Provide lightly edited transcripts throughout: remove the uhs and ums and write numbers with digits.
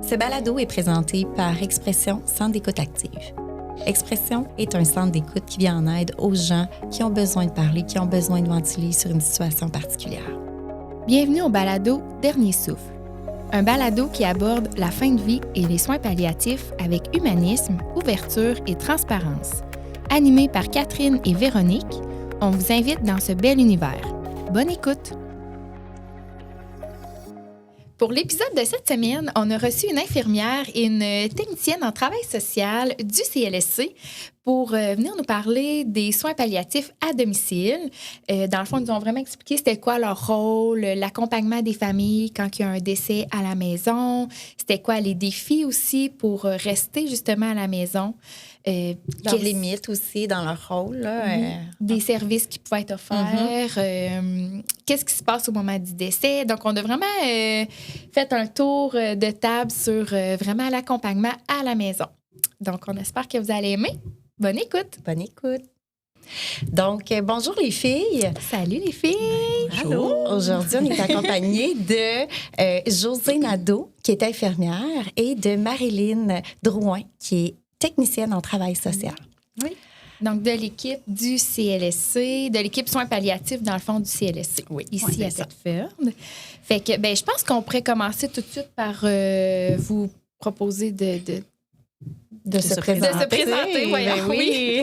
Ce balado est présenté par Expression Centre d'écoute active. Expression est un centre d'écoute qui vient en aide aux gens qui ont besoin de parler, qui ont besoin de ventiler sur une situation particulière. Bienvenue au balado Dernier souffle. Un balado qui aborde la fin de vie et les soins palliatifs avec humanisme, ouverture et transparence. Animé par Catherine et Véronique, on vous invite dans ce bel univers. Bonne écoute! Pour l'épisode de cette semaine, on a reçu une infirmière et une technicienne en travail social du CLSC pour venir nous parler des soins palliatifs à domicile. Dans le fond, ils nous ont vraiment expliqué c'était quoi leur rôle, l'accompagnement des familles quand il y a un décès à la maison, c'était quoi les défis aussi pour rester justement à la maison. Leurs limites aussi dans leur rôle. Là, des services qui pouvaient être offerts, qu'est-ce qui se passe au moment du décès. Donc, on a vraiment fait un tour de table sur vraiment l'accompagnement à la maison. Donc, on espère que vous allez aimer. Bonne écoute! Bonne écoute! Donc, bonjour les filles! Salut les filles! Bonjour! Aujourd'hui, on est accompagnés de Josée Nadeau, qui est infirmière, et de Marilyn Drouin, qui est technicienne en travail social. Oui. Donc, de l'équipe du CLSC, de l'équipe soins palliatifs, dans le fond, du CLSC, ici à Thetford. Fait que, je pense qu'on pourrait commencer tout de suite par vous proposer de se présenter, oui.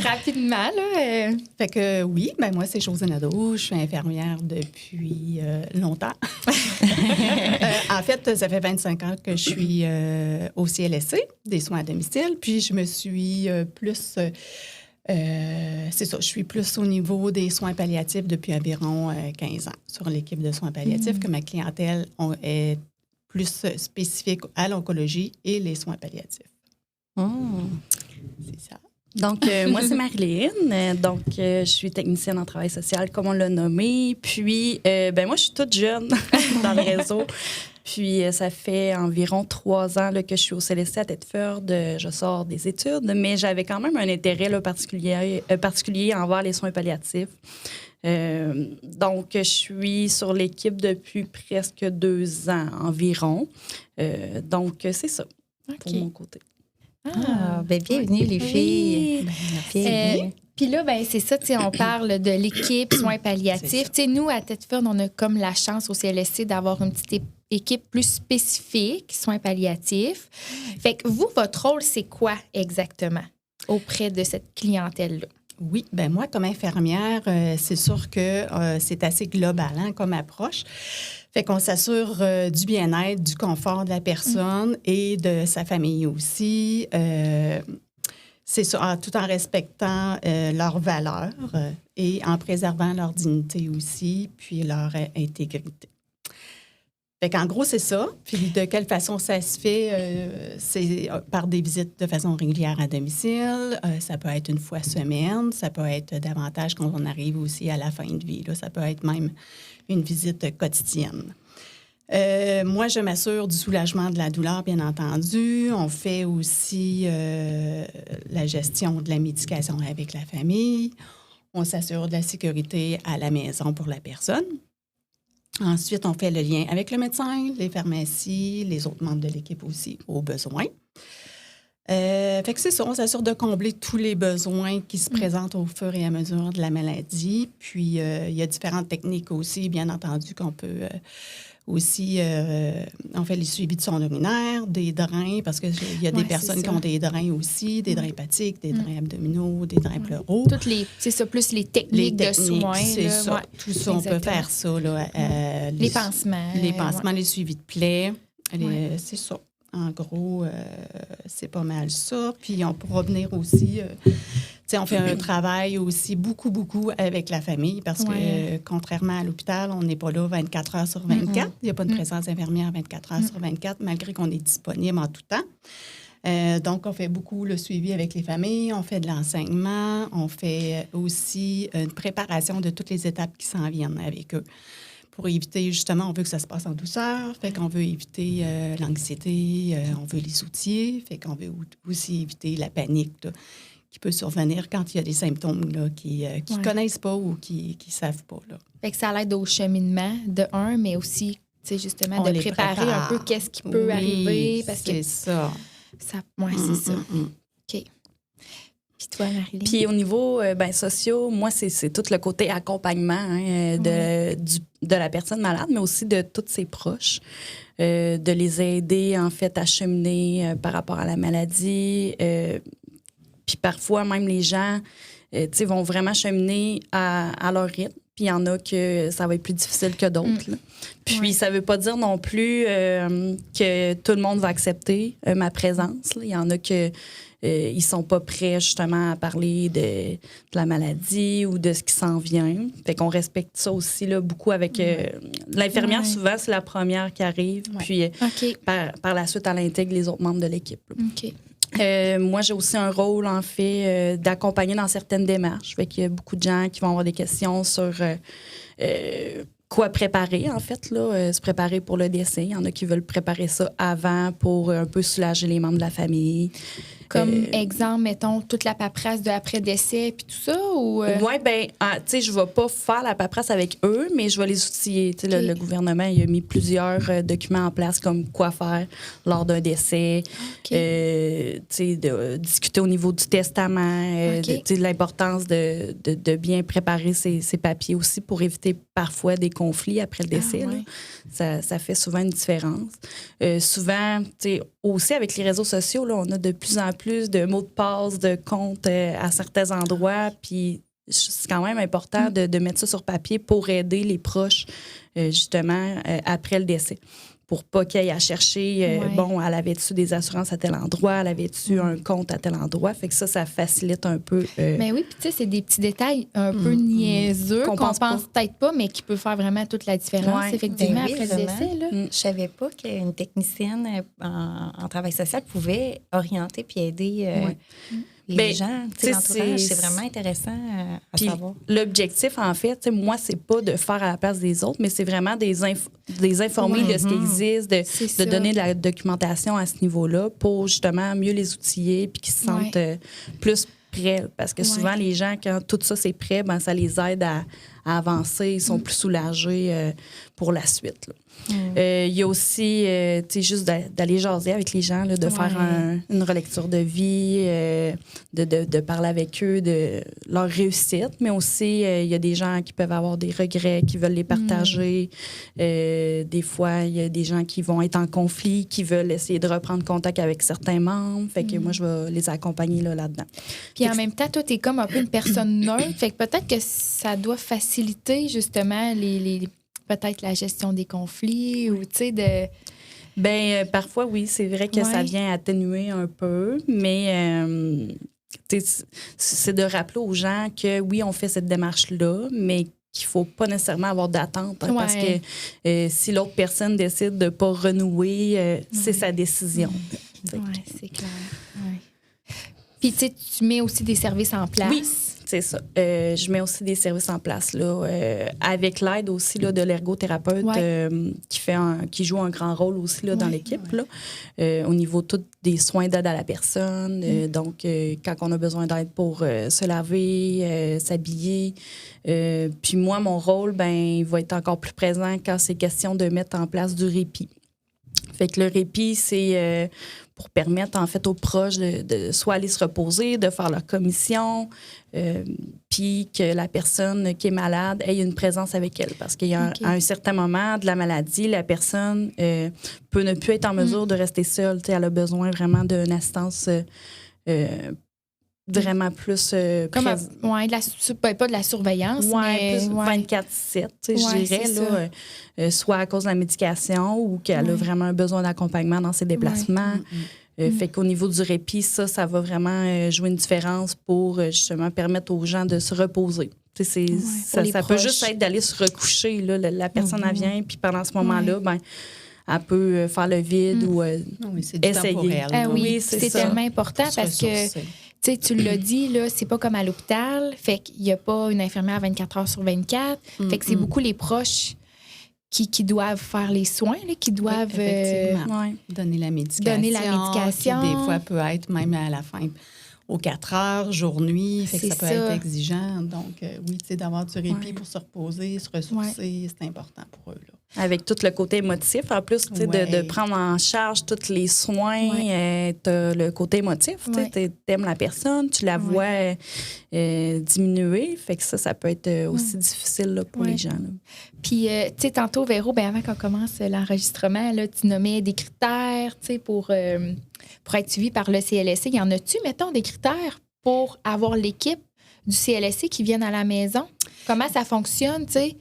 Rapidement, là. Fait que oui, moi, c'est Josée Nadeau. Je suis infirmière depuis longtemps. En fait, ça fait 25 ans que je suis au CLSC, des soins à domicile. Puis, je me suis c'est ça, je suis plus au niveau des soins palliatifs depuis environ 15 ans sur l'équipe de soins palliatifs, que ma clientèle est plus spécifique à l'oncologie et les soins palliatifs. C'est ça. Donc, moi, c'est Marilyn. Donc, je suis technicienne en travail social, comme on l'a nommé. Puis, moi, je suis toute jeune dans le réseau. Puis, ça fait environ 3 ans là, que je suis au CLSC à Thetford. Je sors des études, mais j'avais quand même un intérêt là, particulier envers les soins palliatifs. Donc, je suis sur l'équipe depuis presque 2 ans environ. Donc, c'est ça, pour mon côté. Bienvenue les filles. Bienvenue. Puis là, c'est ça, on parle de l'équipe soins palliatifs. Nous, à Thetford, on a comme la chance au CLSC d'avoir une petite équipe plus spécifique, soins palliatifs. Fait que vous, votre rôle, c'est quoi exactement auprès de cette clientèle-là? Oui, moi, comme infirmière, c'est sûr que c'est assez global comme approche. Fait qu'on s'assure du bien-être, du confort de la personne et de sa famille aussi. C'est ça, tout en respectant leurs valeurs et en préservant leur dignité aussi, puis leur intégrité. Fait qu'en gros, c'est ça. Puis de quelle façon ça se fait? C'est par des visites de façon régulière à domicile. Ça peut être une fois semaine. Ça peut être davantage quand on arrive aussi à la fin de vie. Là. Ça peut être même une visite quotidienne. Moi, je m'assure du soulagement de la douleur, bien entendu. On fait aussi la gestion de la médication avec la famille. On s'assure de la sécurité à la maison pour la personne. Ensuite, on fait le lien avec le médecin, les pharmacies, les autres membres de l'équipe aussi, aux besoins. Fait que c'est ça, on s'assure de combler tous les besoins qui se présentent au fur et à mesure de la maladie. Puis, il y a différentes techniques aussi, bien entendu, qu'on peut aussi... on fait les suivis de son urinaire, des drains, parce qu'il y a des personnes qui ont des drains aussi, des drains hépatiques, des drains abdominaux, des drains pleuraux. C'est ça, plus les techniques de soins. C'est là, ça. Tout ça, on peut faire ça. Là, les pansements. Les pansements, les suivis de plaies. C'est ça. En gros, c'est pas mal ça. Puis, on pourra venir aussi... on fait un travail aussi beaucoup avec la famille parce que, contrairement à l'hôpital, on n'est pas là 24 heures sur 24. Il n'y a pas de présence infirmière 24 heures sur 24, malgré qu'on est disponible en tout temps. Donc, on fait beaucoup le suivi avec les familles. On fait de l'enseignement. On fait aussi une préparation de toutes les étapes qui s'en viennent avec eux. Pour éviter, justement, on veut que ça se passe en douceur, fait qu'on veut éviter l'anxiété, on veut les outiller, fait qu'on veut aussi éviter la panique là, qui peut survenir quand il y a des symptômes là, qui connaissent pas ou qui savent pas. Là. Fait que ça l'aide au cheminement, de un, mais aussi justement, On de les préparer prépare. un peu qu'est-ce qui peut arriver. Parce que c'est ça. c'est ça. OK. Puis toi, Marilyn? Puis au niveau sociaux, moi, c'est tout le côté accompagnement hein, de la personne malade, mais aussi de tous ses proches, de les aider, en fait, à cheminer par rapport à la maladie. Puis parfois, même les gens vont vraiment cheminer à leur rythme. Puis il y en a que ça va être plus difficile que d'autres. Puis ça veut pas dire non plus que tout le monde va accepter ma présence. Là. Il y en a que ils sont pas prêts justement à parler de la maladie ou de ce qui s'en vient. Fait qu'on respecte ça aussi là, beaucoup avec l'infirmière. Souvent, c'est la première qui arrive. Puis par la suite, elle intègre les autres membres de l'équipe. OK. Moi, j'ai aussi un rôle, en fait, d'accompagner dans certaines démarches. Fait qu'il y a beaucoup de gens qui vont avoir des questions sur quoi préparer, en fait, là, se préparer pour le décès. Il y en a qui veulent préparer ça avant pour un peu soulager les membres de la famille. Comme exemple, mettons, toute la paperasse de après-décès puis tout ça? Ou Oui, bien, tu sais, je ne vais pas faire la paperasse avec eux, mais je vais les outiller. Tu sais, le gouvernement, il a mis plusieurs documents en place, comme quoi faire lors d'un décès, tu sais, de discuter au niveau du testament, tu sais, de l'importance de bien préparer ces papiers aussi pour éviter parfois des conflits après le décès. Ça fait souvent une différence. Souvent, tu sais, aussi avec les réseaux sociaux, là, on a de plus en plus de mots de passe, de comptes à certains endroits. Puis c'est quand même important de mettre ça sur papier pour aider les proches, justement, après le décès. Pour pas qu'il y ait à chercher, bon, elle avait-tu des assurances à tel endroit, elle avait-tu un compte à tel endroit. Fait que ça facilite un peu. Mais oui, puis tu sais, c'est des petits détails un peu niaiseux qu'on pense peut-être pas, mais qui peut faire vraiment toute la différence, effectivement, après le décès. Là. Je savais pas qu'une technicienne en travail social pouvait orienter puis aider les gens, l'entourage. C'est vraiment intéressant à savoir. L'objectif, en fait, moi, c'est pas de faire à la place des autres, mais c'est vraiment de les informer de ce qui existe, de donner de la documentation à ce niveau-là pour justement mieux les outiller puis qu'ils se sentent plus prêts. Parce que souvent, les gens, quand tout ça, c'est prêt, ben, ça les aide à avancer. Ils sont plus soulagés pour la suite. Il y a aussi, tu sais, juste d'aller jaser avec les gens, là, de faire une relecture de vie, de parler avec eux de leur réussite, mais aussi, il y a des gens qui peuvent avoir des regrets, qui veulent les partager. Des fois, il y a des gens qui vont être en conflit, qui veulent essayer de reprendre contact avec certains membres. Fait que moi, je vais les accompagner là-dedans. Puis en même temps, toi, t'es comme un peu une personne neutre. Fait que peut-être que ça doit faciliter, justement, peut-être la gestion des conflits ou, tu sais, de... Bien, parfois, oui, c'est vrai que ça vient atténuer un peu, mais c'est de rappeler aux gens que, oui, on fait cette démarche-là, mais qu'il ne faut pas nécessairement avoir d'attente. Hein, parce que si l'autre personne décide de ne pas renouer, c'est sa décision. Oui, c'est clair. Puis, tu sais, tu mets aussi des services en place. Oui. C'est ça. Je mets aussi des services en place là, avec l'aide aussi là, de l'ergothérapeute qui joue un grand rôle aussi là, dans l'équipe là, au niveau des soins d'aide à la personne. Donc, quand on a besoin d'aide pour se laver, s'habiller. Puis moi, mon rôle, il va être encore plus présent quand c'est question de mettre en place du répit. Fait que le répit, c'est pour permettre, en fait, aux proches de soit aller se reposer, de faire leur commission, puis que la personne qui est malade ait une présence avec elle. Parce qu'il y a un certain moment de la maladie, la personne peut ne plus être en mesure de rester seule. Elle a besoin vraiment d'une assistance vraiment plus... pas de la surveillance, mais... plus 24/7, je dirais, là, soit à cause de la médication ou qu'elle a vraiment besoin d'accompagnement dans ses déplacements. Fait qu'au niveau du répit, ça va vraiment jouer une différence pour justement permettre aux gens de se reposer. Ça peut juste être d'aller se recoucher. Là, la personne, elle vient, puis pendant ce moment-là, elle peut faire le vide ou c'est du essayer. Temps pour elle, oui, c'est tellement important parce que... Tu sais, tu l'as dit, là, c'est pas comme à l'hôpital. Fait qu'il n'y a pas une infirmière 24 heures sur 24. Fait que c'est beaucoup les proches qui doivent faire les soins, là, qui doivent... donner la médication. Qui, des fois, peut être même à la fin aux 4 heures, jour-nuit. Fait que C'est ça peut ça. être exigeant. Donc, oui, tu sais, d'avoir du répit Ouais. pour se reposer, se ressourcer, c'est important pour eux, là. Avec tout le côté émotif, en plus, tu sais, Ouais. de prendre en charge tous les soins, t'as le côté émotif, tu sais, t'aimes la personne, tu la vois diminuer, fait que ça peut être aussi difficile là, pour les gens. Là. Puis, tu sais, tantôt, Véro, avant qu'on commence l'enregistrement, là, tu nommais des critères, tu sais, pour être suivi par le CLSC. Y en a-tu, mettons, des critères pour avoir l'équipe du CLSC qui viennent à la maison? Comment ça fonctionne, tu sais?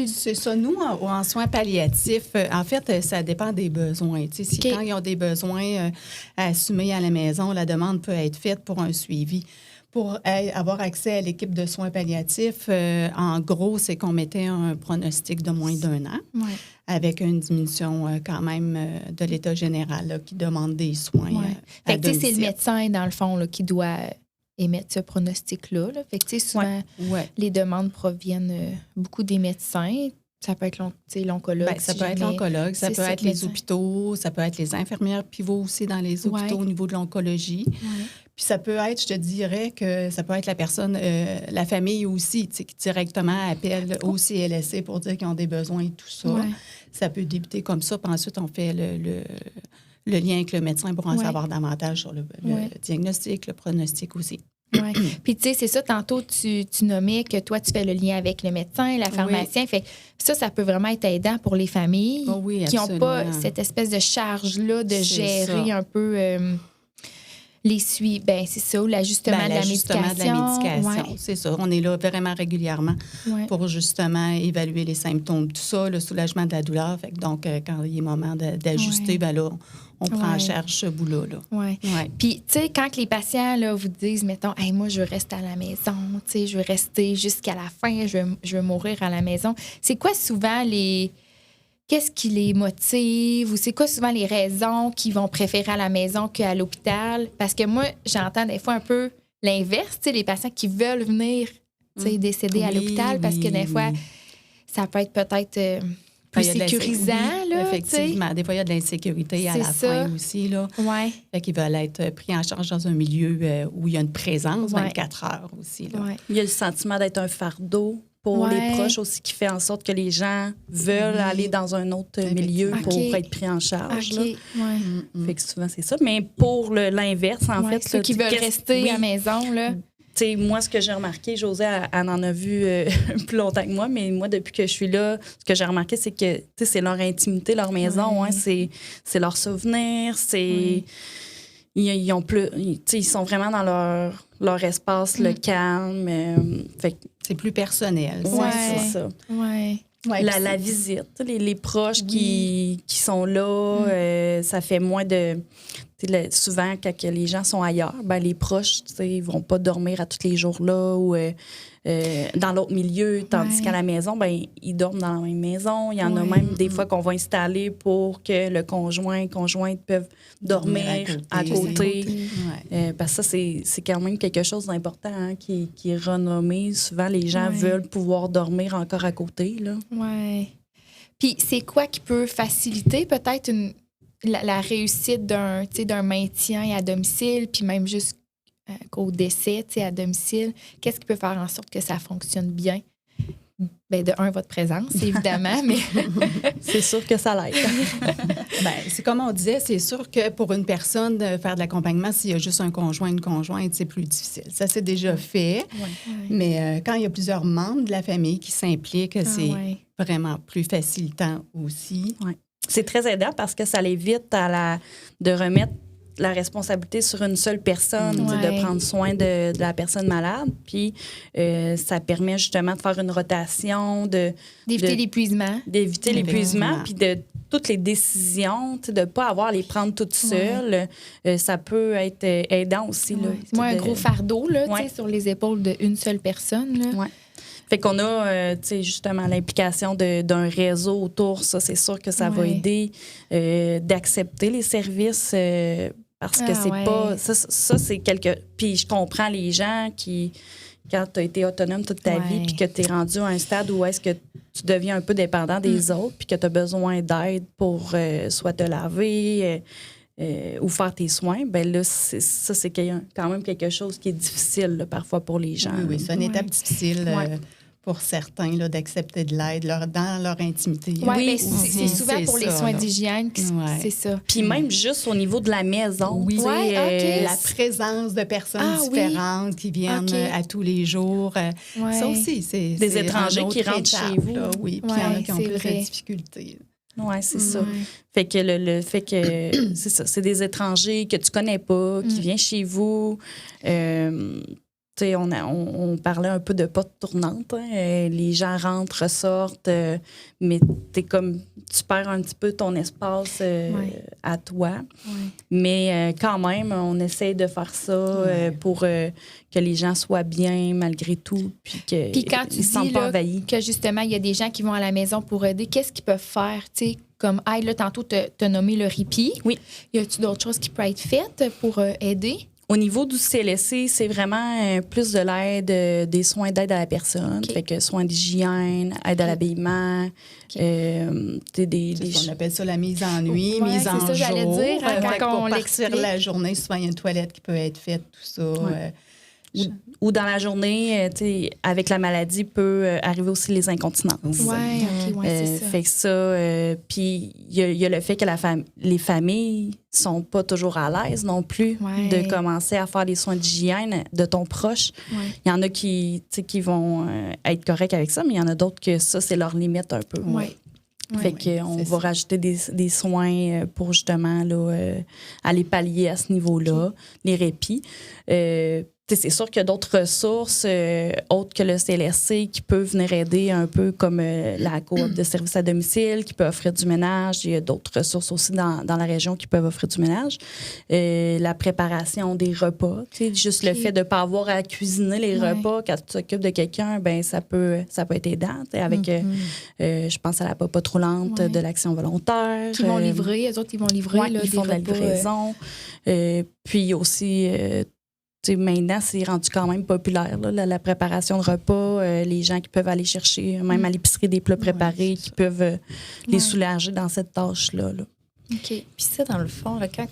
C'est ça. Nous, en soins palliatifs, en fait, ça dépend des besoins. Tu sais, quand ils ont des besoins à assumer à la maison, la demande peut être faite pour un suivi. Pour avoir accès à l'équipe de soins palliatifs, en gros, c'est qu'on mettait un pronostic de moins d'1 an, avec une diminution quand même de l'état général là, qui demande des soins. Fait que, c'est le médecin, dans le fond, là, qui doit émettre ce pronostic-là. Là. Fait que, souvent, les demandes proviennent beaucoup des médecins. Ça peut être l'oncologue. Ça peut être l'oncologue, ça peut être les hôpitaux, ça peut être les infirmières pivots aussi dans les hôpitaux au niveau de l'oncologie. Puis ça peut être, je te dirais que ça peut être la personne, la famille aussi, qui directement appelle au CLSC pour dire qu'ils ont des besoins et tout ça. Ça peut débuter comme ça, puis ensuite on fait le lien avec le médecin pour en savoir davantage sur le diagnostic, le pronostic aussi. Oui. Puis, tu sais, c'est ça, tantôt, tu nommais que toi, tu fais le lien avec le médecin, la pharmacien. Fait que ça peut vraiment être aidant pour les familles qui n'ont pas cette espèce de charge-là de gérer un peu les suivis. Bien, c'est ça, l'ajustement de la médication. C'est ça. On est là vraiment régulièrement pour justement évaluer les symptômes, tout ça, le soulagement de la douleur. Fait que donc, quand il est moment d'ajuster, ben là, on prend en charge ce bout-là. Puis, tu sais, quand les patients là, vous disent, mettons, hey, moi, je veux rester à la maison, tu sais, je veux rester jusqu'à la fin, je veux mourir à la maison, c'est quoi souvent qu'est-ce qui les motive ou c'est quoi souvent les raisons qu'ils vont préférer à la maison qu'à l'hôpital? Parce que moi, j'entends des fois un peu l'inverse, tu sais, les patients qui veulent venir, tu sais, décéder à l'hôpital parce que des fois, ça peut être peut-être plus sécurisant. Là, effectivement. Des fois, il y a de l'insécurité à la fin aussi. Là. Fait qu'ils veulent être pris en charge dans un milieu où il y a une présence 24 heures aussi. Là. Il y a le sentiment d'être un fardeau pour les proches aussi qui fait en sorte que les gens veulent aller dans un autre milieu pour être pris en charge. Là. Fait que souvent, c'est ça. Mais pour l'inverse, en fait... Ceux qui veulent rester à la maison, là... T'sais, moi, ce que j'ai remarqué, Josée, elle en a vu plus longtemps que moi, mais moi, depuis que je suis là, ce que j'ai remarqué, c'est que c'est leur intimité, leur maison, c'est leurs souvenirs, c'est... Ils ont plus... Ils sont vraiment dans leur espace, le calme. Fait c'est plus personnel. C'est ça. La visite, les proches qui sont là, ça fait moins de... souvent, quand les gens sont ailleurs, ben, les proches, ils vont pas dormir à tous les jours là ou dans l'autre milieu, tandis qu'à la maison, ben, ils dorment dans la même maison. Il y en a même des fois qu'on va installer pour que le conjointe peuvent dormir à côté. Parce que ça, c'est quand même quelque chose d'important qui est renommé. Souvent, les gens veulent pouvoir dormir encore à côté. Oui. Puis, c'est quoi qui peut faciliter peut-être la réussite d'un maintien à domicile, puis même jusqu'au décès à domicile? Qu'est-ce qui peut faire en sorte que ça fonctionne bien? Bien, de un, votre présence, évidemment, mais... C'est sûr que ça l'aide. Bien, c'est comme on disait, c'est sûr que pour une personne, de faire de l'accompagnement, s'il y a juste un conjoint, une conjointe, c'est plus difficile. Ça, c'est déjà fait. Mais quand il y a plusieurs membres de la famille qui s'impliquent, c'est vraiment plus facilitant aussi. C'est très aidant parce que ça l'évite de remettre la responsabilité sur une seule personne, de prendre soin de la personne malade. Puis ça permet justement de faire une rotation, d'éviter l'épuisement. D'éviter l'épuisement, puis de toutes les décisions, de ne pas avoir à les prendre toutes seules. Ça peut être aidant aussi. Là, moi, un gros fardeau là, sur les épaules d'une seule personne. Là. Fait qu'on a, justement, l'implication d'un réseau autour. Ça, c'est sûr que ça va aider d'accepter les services parce que c'est pas... Ça, c'est quelque... Puis je comprends les gens qui, quand tu as été autonome toute ta vie puis que tu es rendu à un stade où est-ce que tu deviens un peu dépendant des autres puis que tu as besoin d'aide pour soit te laver, ou faire tes soins, ben là, c'est quand même quelque chose qui est difficile là, parfois pour les gens. Oui, c'est une étape difficile pour certains là, d'accepter de l'aide dans leur intimité. Oui, c'est souvent pour les soins d'hygiène, c'est ça. Puis même juste au niveau de la maison. Oui, la présence de personnes différentes qui viennent à tous les jours. Ça aussi, c'est des étrangers qui rentrent chez vous. Là, oui, puis il y en a qui ont plus de difficultés. Oui, c'est ça. Fait que le fait que c'est ça, c'est des étrangers que tu connais pas, qui viennent chez vous. On parlait un peu de porte tournante. Hein. Les gens rentrent, ressortent, mais tu perds un petit peu ton espace à toi. Ouais. Mais quand même, on essaie de faire ça pour que les gens soient bien malgré tout, puis quand tu dis pas envahis. Que justement, il y a des gens qui vont à la maison pour aider, qu'est-ce qu'ils peuvent faire? Comme aide, là, tantôt, tu as nommé le répit. Oui. Y a-t-il d'autres choses qui peuvent être faites pour aider? Au niveau du CLSC, c'est vraiment plus de l'aide, des soins d'aide à la personne. Fait que soins d'hygiène, aide à l'habillement, on appelle ça la mise en nuit, mise en jour. C'est ça, j'allais dire. Quand on partir la journée, souvent, il y a une toilette qui peut être faite, tout ça. Ou dans la journée, avec la maladie, peut arriver aussi les incontinences. C'est ça. Fait que ça, puis il y a le fait que les familles sont pas toujours à l'aise non plus de commencer à faire les soins d'hygiène de ton proche. Il y en a qui vont être corrects avec ça, mais il y en a d'autres que ça, c'est leur limite un peu. Fait qu'on va rajouter des soins pour justement là, aller pallier à ce niveau-là, les répits. C'est sûr qu'il y a d'autres ressources autres que le CLSC qui peuvent venir aider un peu comme la coop de services à domicile qui peut offrir du ménage. Il y a d'autres ressources aussi dans la région qui peuvent offrir du ménage. La préparation des repas. Juste le fait de ne pas avoir à cuisiner les repas quand tu t'occupes de quelqu'un, ben ça peut être aidant. Avec, je pense à la popote roulante de l'Action volontaire. Qui vont livrer, eux autres, ils vont livrer là, ils font de la livraison. Puis aussi... maintenant, c'est rendu quand même populaire, là, la préparation de repas, les gens qui peuvent aller chercher, même à l'épicerie, des plats préparés, qui peuvent les soulager dans cette tâche-là. Là. OK. Puis ça, dans le fond, là, quand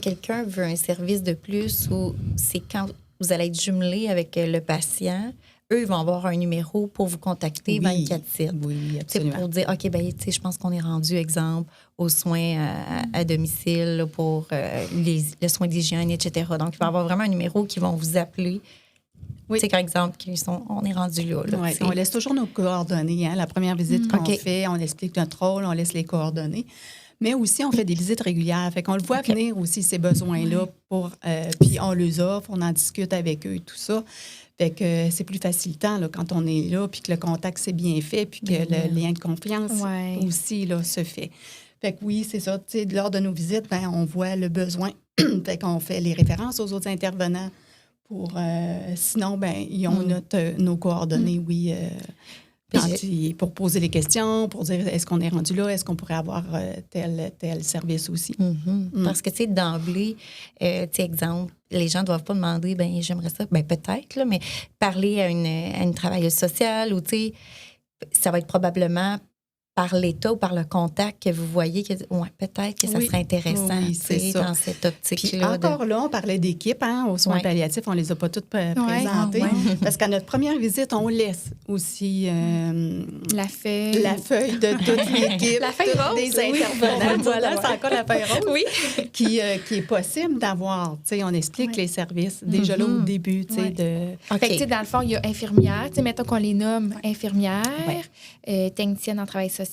quelqu'un veut un service de plus ou c'est quand vous allez être jumelé avec le patient, eux, ils vont avoir un numéro pour vous contacter 24/7. Oui, absolument. C'est pour dire, OK, bien, je pense qu'on est rendu, exemple, aux soins à domicile là, pour les soins d'hygiène, etc. Donc, il va y avoir vraiment un numéro qui vont vous appeler. Oui. Par exemple, on est rendu là. On laisse toujours nos coordonnées. Hein? La première visite qu'on fait, on explique notre rôle, on laisse les coordonnées. Mais aussi, on fait des visites régulières. Fait qu'on le voit venir aussi, ces besoins-là. Puis on les offre, on en discute avec eux et tout ça. Fait que c'est plus facilitant là, quand on est là, puis que le contact s'est bien fait, puis que le lien de confiance aussi là, se fait. Fait que oui, c'est ça. Lors de nos visites, on voit le besoin. Fait qu'on fait les références aux autres intervenants. Sinon, ils ont nos coordonnées, pour poser des questions, pour dire est-ce qu'on est rendu là, est-ce qu'on pourrait avoir tel service aussi. Parce que, d'emblée, exemple, les gens ne doivent pas demander, j'aimerais ça, peut-être, là, mais parler à une travailleuse sociale ou, ça va être probablement par l'état ou par le contact que vous voyez que peut-être que ça serait intéressant dans cette optique-là. Puis encore là, on parlait d'équipe aux soins palliatifs, on ne les a pas toutes présentées. Parce qu'à notre première visite, on laisse aussi la feuille de toute l'équipe, la feuille rose, des intervenants. Voilà, c'est encore la feuille rose qui est possible d'avoir. On explique les services déjà là au début. Fait que, dans le fond, il y a infirmière, mettons qu'on les nomme infirmière, technicienne en travail social.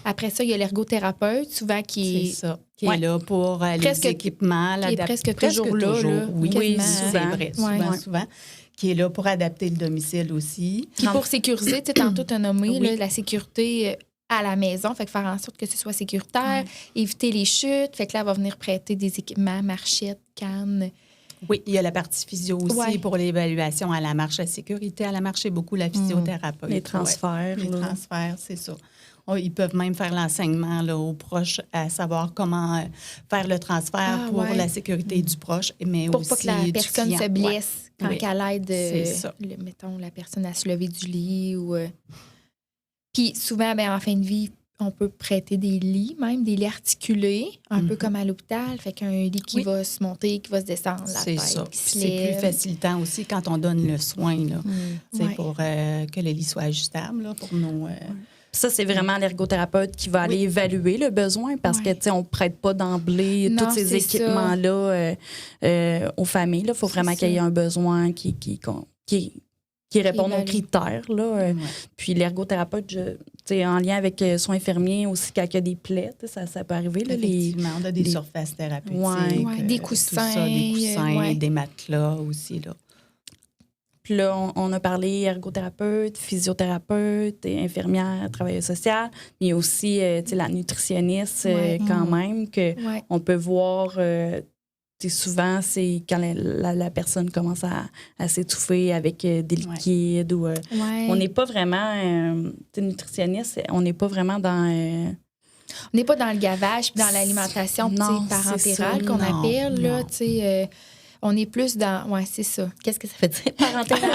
Après ça, il y a l'ergothérapeute, souvent qui est là pour les équipements, presque toujours là. Oui, souvent. C'est vrai, souvent. Qui est là pour adapter le domicile aussi. Puis pour sécuriser, tantôt tu as nommé la sécurité à la maison, fait que faire en sorte que ce soit sécuritaire, éviter les chutes, fait que là, elle va venir prêter des équipements, marchettes, cannes. Oui, il y a la partie physio aussi pour l'évaluation à la marche. La sécurité à la marche, c'est beaucoup la physiothérapeute. Les transferts. Les transferts, c'est ça. Ils peuvent même faire l'enseignement là, aux proches à savoir comment faire le transfert pour la sécurité du proche, mais pour aussi pas que la personne se blesse quand elle aide, mettons, la personne à se lever du lit. Puis souvent, en fin de vie, on peut prêter des lits, même des lits articulés, un peu comme à l'hôpital. Fait qu'un lit qui va se monter, qui va se descendre, la C'est tête ça. qui se C'est lève. plus facilitant aussi quand on donne le soin, là. C'est Ouais. pour que le lit soit ajustable, là, pour nos... Ça, c'est vraiment l'ergothérapeute qui va aller évaluer le besoin parce que, tu sais, on ne prête pas d'emblée Non, tous ces c'est équipements-là aux familles. Il faut vraiment qu'il y ait un besoin qui réponde aux évalue. critères. Là. Puis l'ergothérapeute, tu sais, en lien avec son infirmier aussi, quand il y a des plaies, ça peut arriver. Là, Effectivement, on a des les- surfaces thérapeutiques. Ouais, des tout coussins, ça, des coussins, ouais. des matelas aussi, là. Puis là, on a parlé ergothérapeute, physiothérapeute, et infirmière, travailleuse sociale, mais aussi tu sais, la nutritionniste quand même, que Ouais. on peut voir, tu sais, souvent, c'est quand la personne commence à s'étouffer avec des liquides ou... Ouais. On n'est pas vraiment, tu sais, nutritionniste, on n'est pas vraiment dans... On n'est pas dans le gavage puis dans l'alimentation tu sais, Non, parentérale c'est ça. qu'on Non, appelle. Là, non. tu sais, on est plus dans... Oui, c'est ça. Qu'est-ce que ça veut dire, parentéral?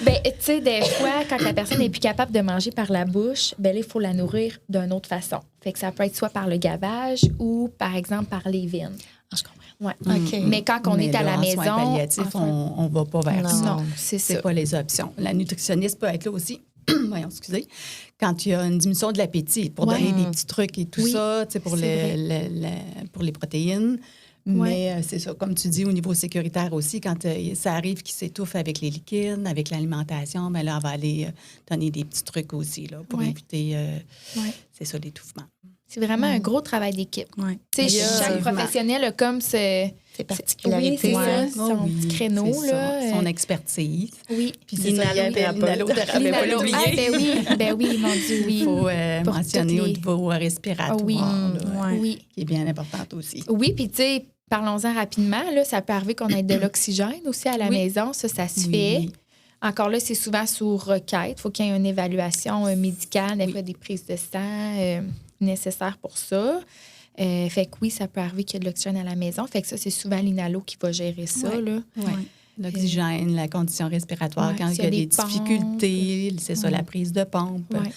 Ben, tu sais, des fois, quand la personne n'est plus capable de manger par la bouche, ben là, il faut la nourrir d'une autre façon. Fait que ça peut être soit par le gavage ou, par exemple, par les veines. Je comprends. Ouais. OK. Mais quand on est à la là, en maison... soins palliatifs, on ne va pas vers Non. ça. Non, c'est ça. C'est pas les options. La nutritionniste peut être là aussi. Voyons, excusez. Quand il y a une diminution de l'appétit, pour donner des petits trucs et tout Oui, ça, tu sais, pour, c'est pour les protéines. Ouais. Mais c'est ça, comme tu dis, au niveau sécuritaire aussi, quand ça arrive qu'il s'étouffe avec les liquides, avec l'alimentation, bien là, on va aller donner des petits trucs aussi là, pour Ouais. éviter, Ouais. c'est ça, l'étouffement. C'est vraiment un gros travail d'équipe. Ouais. Tu sais, chaque Effectivement. professionnel a comme ce... C'est particularités. Oui, c'est hein. ça. Son petit créneau, c'est là, ça, son expertise. Oui. Puis c'est ça, il y avait l'inhalothérapeute. L'inhalo. Ah, ben oui, mon Dieu, oui. Il faut Pour mentionner toutes au les- niveau respiratoire, Ah oui. là, Ouais. Oui. qui est bien importante aussi. Oui, puis tu sais, parlons-en rapidement. Là, ça peut arriver qu'on ait de l'oxygène aussi à la Oui. maison. Ça se Oui, fait. oui. Encore là, c'est souvent sous requête. Il faut qu'il y ait une évaluation médicale, des fois des prises de sang nécessaires pour ça. Fait que oui, ça peut arriver qu'il y a de l'oxygène à la maison. Fait que ça, c'est souvent l'inhalo qui va gérer ça. Ouais. Là. Ouais. L'oxygène, la condition respiratoire, Ouais, quand il s'il y a y a des des pompes. difficultés, c'est ça, la prise de pompe. Ouais.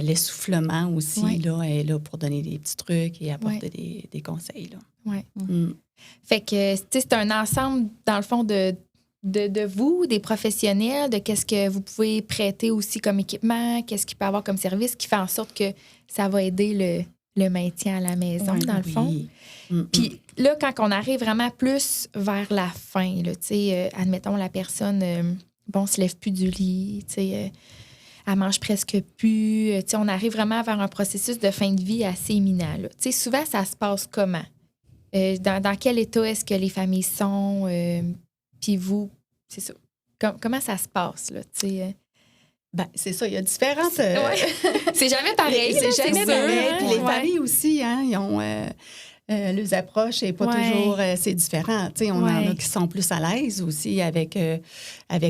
L'essoufflement aussi, Ouais. là, est là pour donner des petits trucs et apporter Ouais. des conseils. Là. Ouais. Mm. Fait que, tu sais, c'est un ensemble, dans le fond, de vous, des professionnels, de qu'est-ce que vous pouvez prêter aussi comme équipement, qu'est-ce qu'il peut avoir comme service qui fait en sorte que ça va aider le maintien à la maison, Ouais, dans le fond. Oui. Mm, Puis là, quand on arrive vraiment plus vers la fin, là, tu sais, admettons, la personne, se lève plus du lit, tu sais, elle mange presque plus. Tu sais, on arrive vraiment vers un processus de fin de vie assez imminent. Là. Tu sais, souvent, ça se passe comment? Dans quel état est-ce que les familles sont? Puis vous, c'est ça. Comment ça se passe, là, tu sais? Ben, c'est ça, il y a différentes... C'est jamais pareil, là, c'est jamais sûr, pareil. hein? Puis les Ouais. familles aussi, hein, ils ont... les approches, et pas Ouais. toujours... c'est différent. Tu sais, on en Ouais. a qui sont plus à l'aise aussi avec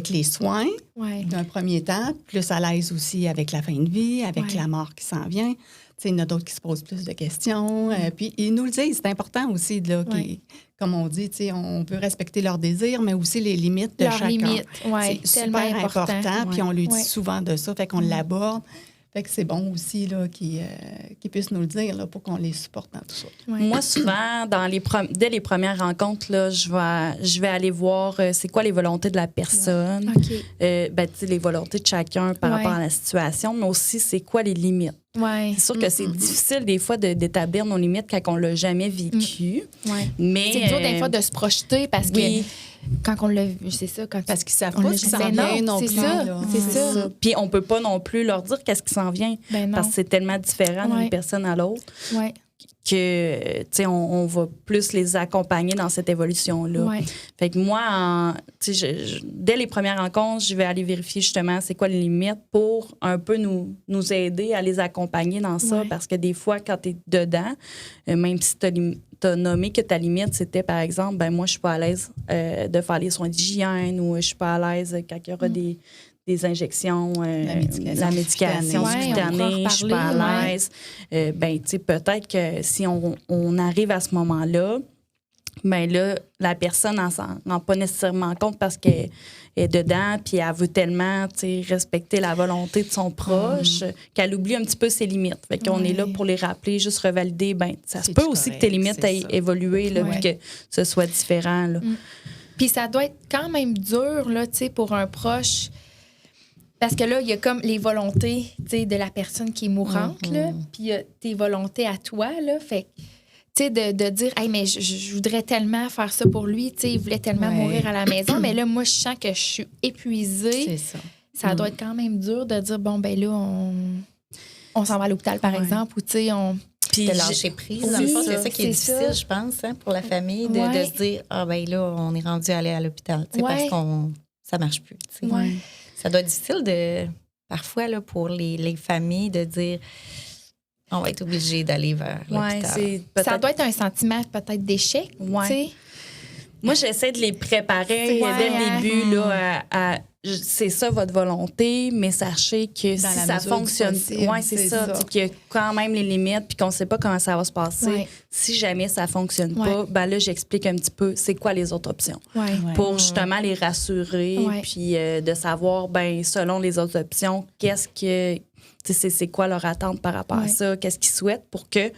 les soins Ouais. d'un premier temps, plus à l'aise aussi avec la fin de vie, avec Ouais. la mort qui s'en vient. Tu sais, il y en a d'autres qui se posent plus de questions. Puis ils nous le disent, c'est important aussi, là, Ouais. comme on dit, tu sais, on peut respecter leurs désirs, mais aussi les limites de Leurs chacun. limites, ouais, C'est tellement super important, puis on lui dit Ouais. souvent de ça, fait qu'on l'aborde. Fait que c'est bon aussi là, qu'ils puissent nous le dire là, pour qu'on les supporte dans tout ça. Ouais. Moi, souvent, dès les premières rencontres, là, je vais aller voir c'est quoi les volontés de la personne, OK. tu sais, les volontés de chacun par Ouais. rapport à la situation, mais aussi c'est quoi les limites. Ouais. C'est sûr que c'est difficile des fois d'établir nos limites quand on l'a jamais vécu, Ouais. mais... C'est dur des fois de se projeter parce oui. que quand on l'a vu, c'est ça. Quand Parce qu'ils savent on pas le ce qui sait. s'en Ben vient non, non c'est plus. ça, là. c'est ça. Puis on peut pas non plus leur dire qu'est-ce qui s'en vient, Ben non. parce que c'est tellement différent Ouais. d'une personne à l'autre Ouais. que, tu sais, on va plus les accompagner dans cette évolution-là. Ouais. Fait que moi, tu sais, dès les premières rencontres, je vais aller vérifier justement c'est quoi les limites pour un peu nous aider à les accompagner dans ça. Ouais. Parce que des fois, quand tu es dedans, même si tu as nommé que ta limite, c'était par exemple, ben moi, je suis pas à l'aise de faire les soins d'hygiène ou je suis pas à l'aise quand il y aura des injections, la médication Ouais, cutanée, on pourra en je suis pas reparler, à l'aise. Ben, tu sais, peut-être que si on arrive à ce moment-là, ben là, la personne n'en rend pas nécessairement compte parce qu'elle est dedans, puis elle veut tellement respecter la volonté de son proche qu'elle oublie un petit peu ses limites. Fait qu'on est là pour les rappeler, juste revalider. Ben, ça se peut aussi que tes limites aient évolué, là, puis que ce soit différent. Là. Puis ça doit être quand même dur là, pour un proche. Parce que là, il y a comme les volontés de la personne qui est mourante, là, puis il y a tes volontés à toi. Là, fait de dire, hey, mais je voudrais tellement faire ça pour lui, il voulait tellement mourir à la maison, mais là, moi, je sens que je suis épuisée. C'est ça. Ça doit être quand même dur de dire, bon, ben là, on s'en va à l'hôpital, par exemple, ou on... Puis de lâcher prise, dans le fond, c'est ça qui est difficile, je pense, pour la famille, de se dire, ah, ben là, on est rendu à aller à l'hôpital, parce que ça marche plus. Ça doit être difficile parfois, là, pour les familles, de dire, on va être obligé d'aller vers l'hôpital. Ça doit être un sentiment peut-être d'échec, Moi, j'essaie de les préparer dès le début là, c'est ça votre volonté, mais sachez que si ça fonctionne, c'est ça. Qu'il y a quand même les limites, puis qu'on ne sait pas comment ça va se passer. Si jamais ça fonctionne pas, ben là, j'explique un petit peu c'est quoi les autres options pour justement les rassurer, puis de savoir, ben selon les autres options, c'est quoi leur attente par rapport à ça, qu'est-ce qu'ils souhaitent pour que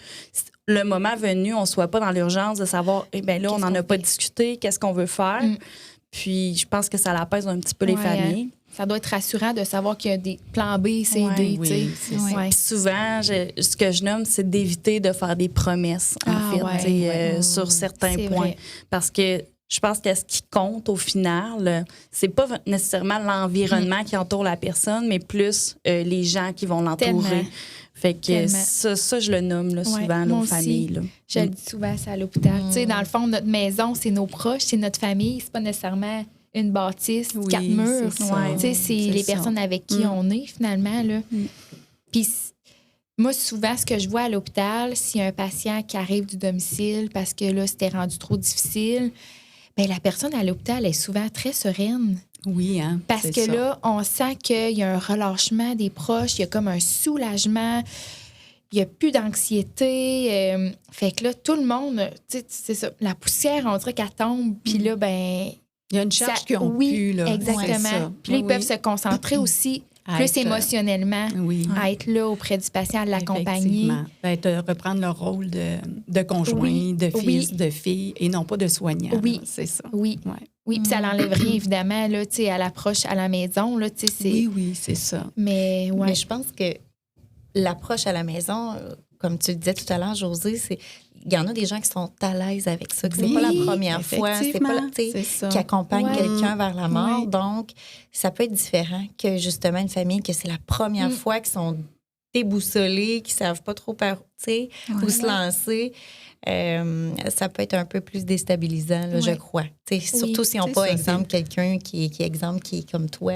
le moment venu, on ne soit pas dans l'urgence de savoir, là, on n'en a pas discuté, qu'est-ce qu'on veut faire. Puis je pense que ça l'apaise un petit peu les familles. Ça doit être rassurant de savoir qu'il y a des plans B, C, D. Puis souvent, ce que je nomme, c'est d'éviter de faire des promesses, sur certains points. Vrai. Parce que je pense que ce qui compte au final, c'est pas nécessairement l'environnement qui entoure la personne, mais plus les gens qui vont l'entourer. Fait que ça, je le nomme là, souvent aux familles. Là. Je le dis souvent, c'est à l'hôpital. Tu sais, dans le fond, notre maison, c'est nos proches, c'est notre famille. C'est pas nécessairement une bâtisse, 4 murs. Tu sais, c'est les personnes avec qui on est, finalement. Là. Puis moi, souvent, ce que je vois à l'hôpital, s'il y a un patient qui arrive du domicile parce que là, c'était rendu trop difficile, bien, la personne à l'hôpital est souvent très sereine. Oui, parce que là, on sent qu'il y a un relâchement des proches, il y a comme un soulagement, il n'y a plus d'anxiété. Fait que là, tout le monde, c'est ça, la poussière, on dirait qu'elle tombe, puis là, ben il y a une charge qu'ils ont pu, là. Exactement. Puis là, ils peuvent se concentrer aussi plus émotionnellement, à être là auprès du patient, à l'accompagner. Reprendre leur rôle de conjoint, de fils, de fille, et non pas de soignant. Oui, c'est ça. Oui, puis ça n'enlève rien, évidemment, là, à l'approche à la maison. Là, oui, c'est ça. Mais je pense que l'approche à la maison, comme tu le disais tout à l'heure, Josée, il y en a des gens qui sont à l'aise avec ça, que c'est pas la première fois, c'est pas qui accompagnent quelqu'un vers la mort. Donc, ça peut être différent que justement une famille que c'est la première fois qu'ils sont déboussolés, qui savent pas trop où se lancer. Ça peut être un peu plus déstabilisant, là, je crois. Surtout si on n'a pas, exemple, quelqu'un qui est comme toi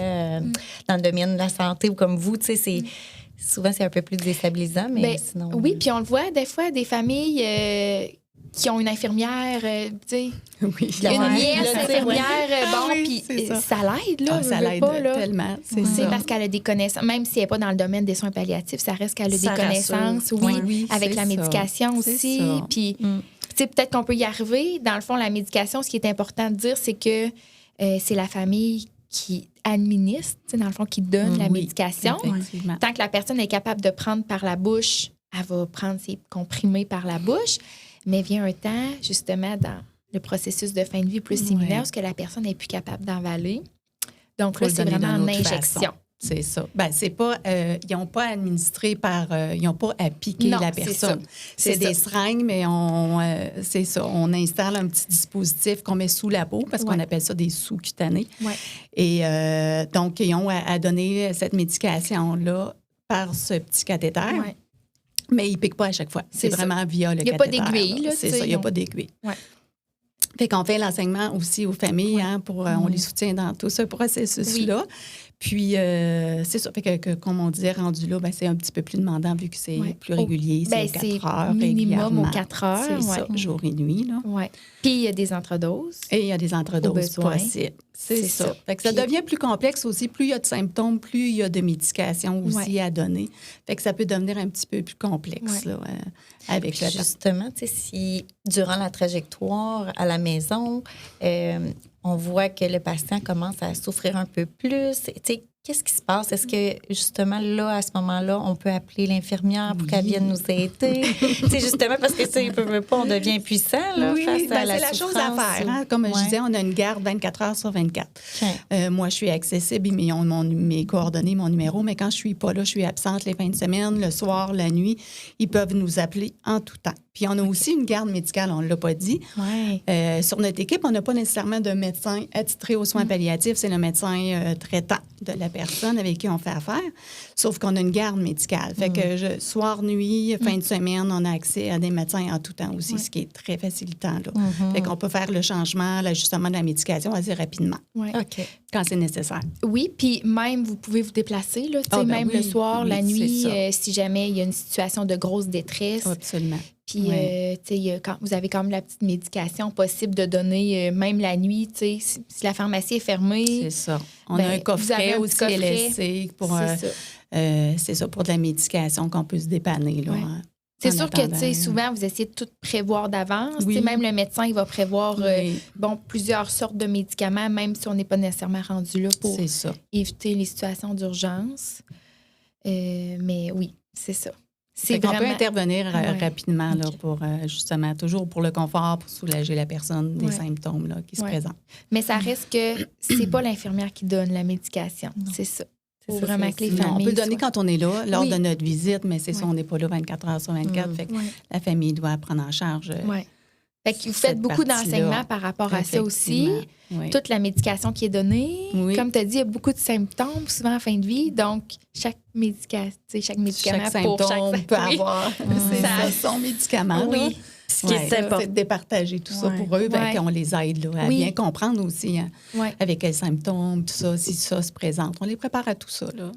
dans le domaine de la santé ou comme vous, souvent, c'est un peu plus déstabilisant, mais sinon... Oui, puis on le voit des fois, des familles qui ont une infirmière, tu sais, une nièce infirmière, puis ça l'aide, là. Ça l'aide tellement, c'est parce qu'elle a des connaissances, même si elle n'est pas dans le domaine des soins palliatifs, ça reste qu'elle a des connaissances, avec la médication aussi, puis... Tu sais, peut-être qu'on peut y arriver. Dans le fond, la médication, ce qui est important de dire, c'est que c'est la famille qui administre, dans le fond, qui donne la médication. Tant que la personne est capable de prendre par la bouche, elle va prendre ses comprimés par la bouche. Mais vient un temps, justement, dans le processus de fin de vie plus similaire, où la personne n'est plus capable d'avaler. Donc là, c'est vraiment en injection. C'est ça. Ben, c'est pas... ils n'ont pas administré ils n'ont pas à piquer la personne. C'est des seringues, mais c'est ça. On installe un petit dispositif qu'on met sous la peau, parce qu'on appelle ça des sous-cutanés. Et donc, ils ont à donner cette médication-là par ce petit cathéter. Mais ils ne piquent pas à chaque fois. C'est vraiment via le cathéter. Il n'y a pas d'aiguille, là. C'est ça, il n'y a pas d'aiguille. Fait qu'on fait l'enseignement aussi aux familles, on les soutient dans tout ce processus-là. Puis, c'est ça. Fait que, comme on disait, rendu là, ben, c'est un petit peu plus demandant vu que c'est plus régulier. Ben, c'est 4 heures minimum aux régulièrement. 4 heures. C'est ça, jour et nuit. Là. Ouais. Puis, il y a des entredoses. Et il y a des entredoses possibles. C'est ça. Fait que ça devient plus complexe aussi. Plus il y a de symptômes, plus il y a de médication aussi à donner. Fait que ça peut devenir un petit peu plus complexe là, avec le temps. Justement, si durant la trajectoire à la maison, on voit que le patient commence à souffrir un peu plus, qu'est-ce qui se passe? Est-ce que, justement, là, à ce moment-là, on peut appeler l'infirmière pour qu'elle vienne nous aider? Justement, parce que, on devient impuissant là, face à la souffrance. C'est la chose à faire. Hein? Comme je disais, on a une garde 24 heures sur 24. Okay. Moi, je suis accessible, ils ont mes coordonnées, mon numéro, mais quand je suis pas là, je suis absente les fins de semaine, le soir, la nuit, ils peuvent nous appeler en tout temps. Puis, on a aussi une garde médicale, on ne l'a pas dit. Ouais. Sur notre équipe, on n'a pas nécessairement de médecin attitré aux soins palliatifs. C'est le médecin traitant de la personne avec qui on fait affaire. Sauf qu'on a une garde médicale. Fait que soir, nuit, fin de semaine, on a accès à des médecins en tout temps aussi, ce qui est très facilitant. Là. Fait qu'on peut faire le changement, l'ajustement de la médication assez rapidement. Quand c'est nécessaire. Oui, puis même, vous pouvez vous déplacer, là, même le soir, la nuit, si jamais il y a une situation de grosse détresse. Absolument. Puis, quand vous avez quand même la petite médication possible de donner, même la nuit, si la pharmacie est fermée. C'est ça. On a un coffret aussi CLSC pour, c'est ça, pour de la médication qu'on peut se dépanner. Là, c'est sûr que, souvent, vous essayez de tout prévoir d'avance. Même le médecin, il va prévoir plusieurs sortes de médicaments, même si on n'est pas nécessairement rendu là pour éviter les situations d'urgence. Mais oui, c'est ça. On peut intervenir rapidement là, pour justement, toujours pour le confort, pour soulager la personne des symptômes là, qui se présentent. Mais ça reste que c'est pas l'infirmière qui donne la médication. C'est ça. Faut vraiment que les familles. On peut le donner quand on est là, lors de notre visite, mais c'est ça, on n'est pas là 24 heures sur 24. Fait que la famille doit prendre en charge. Fait que vous faites beaucoup d'enseignements par rapport à ça aussi. Toute la médication qui est donnée. Comme tu as dit, il y a beaucoup de symptômes, souvent en fin de vie. Donc, chaque médicament pour chaque peut avoir son médicament. Oui. Ce qui est important, c'est de départager tout ça pour eux. On les aide là, à bien comprendre aussi avec quels symptômes, tout ça, si ça se présente. On les prépare à tout ça. Là.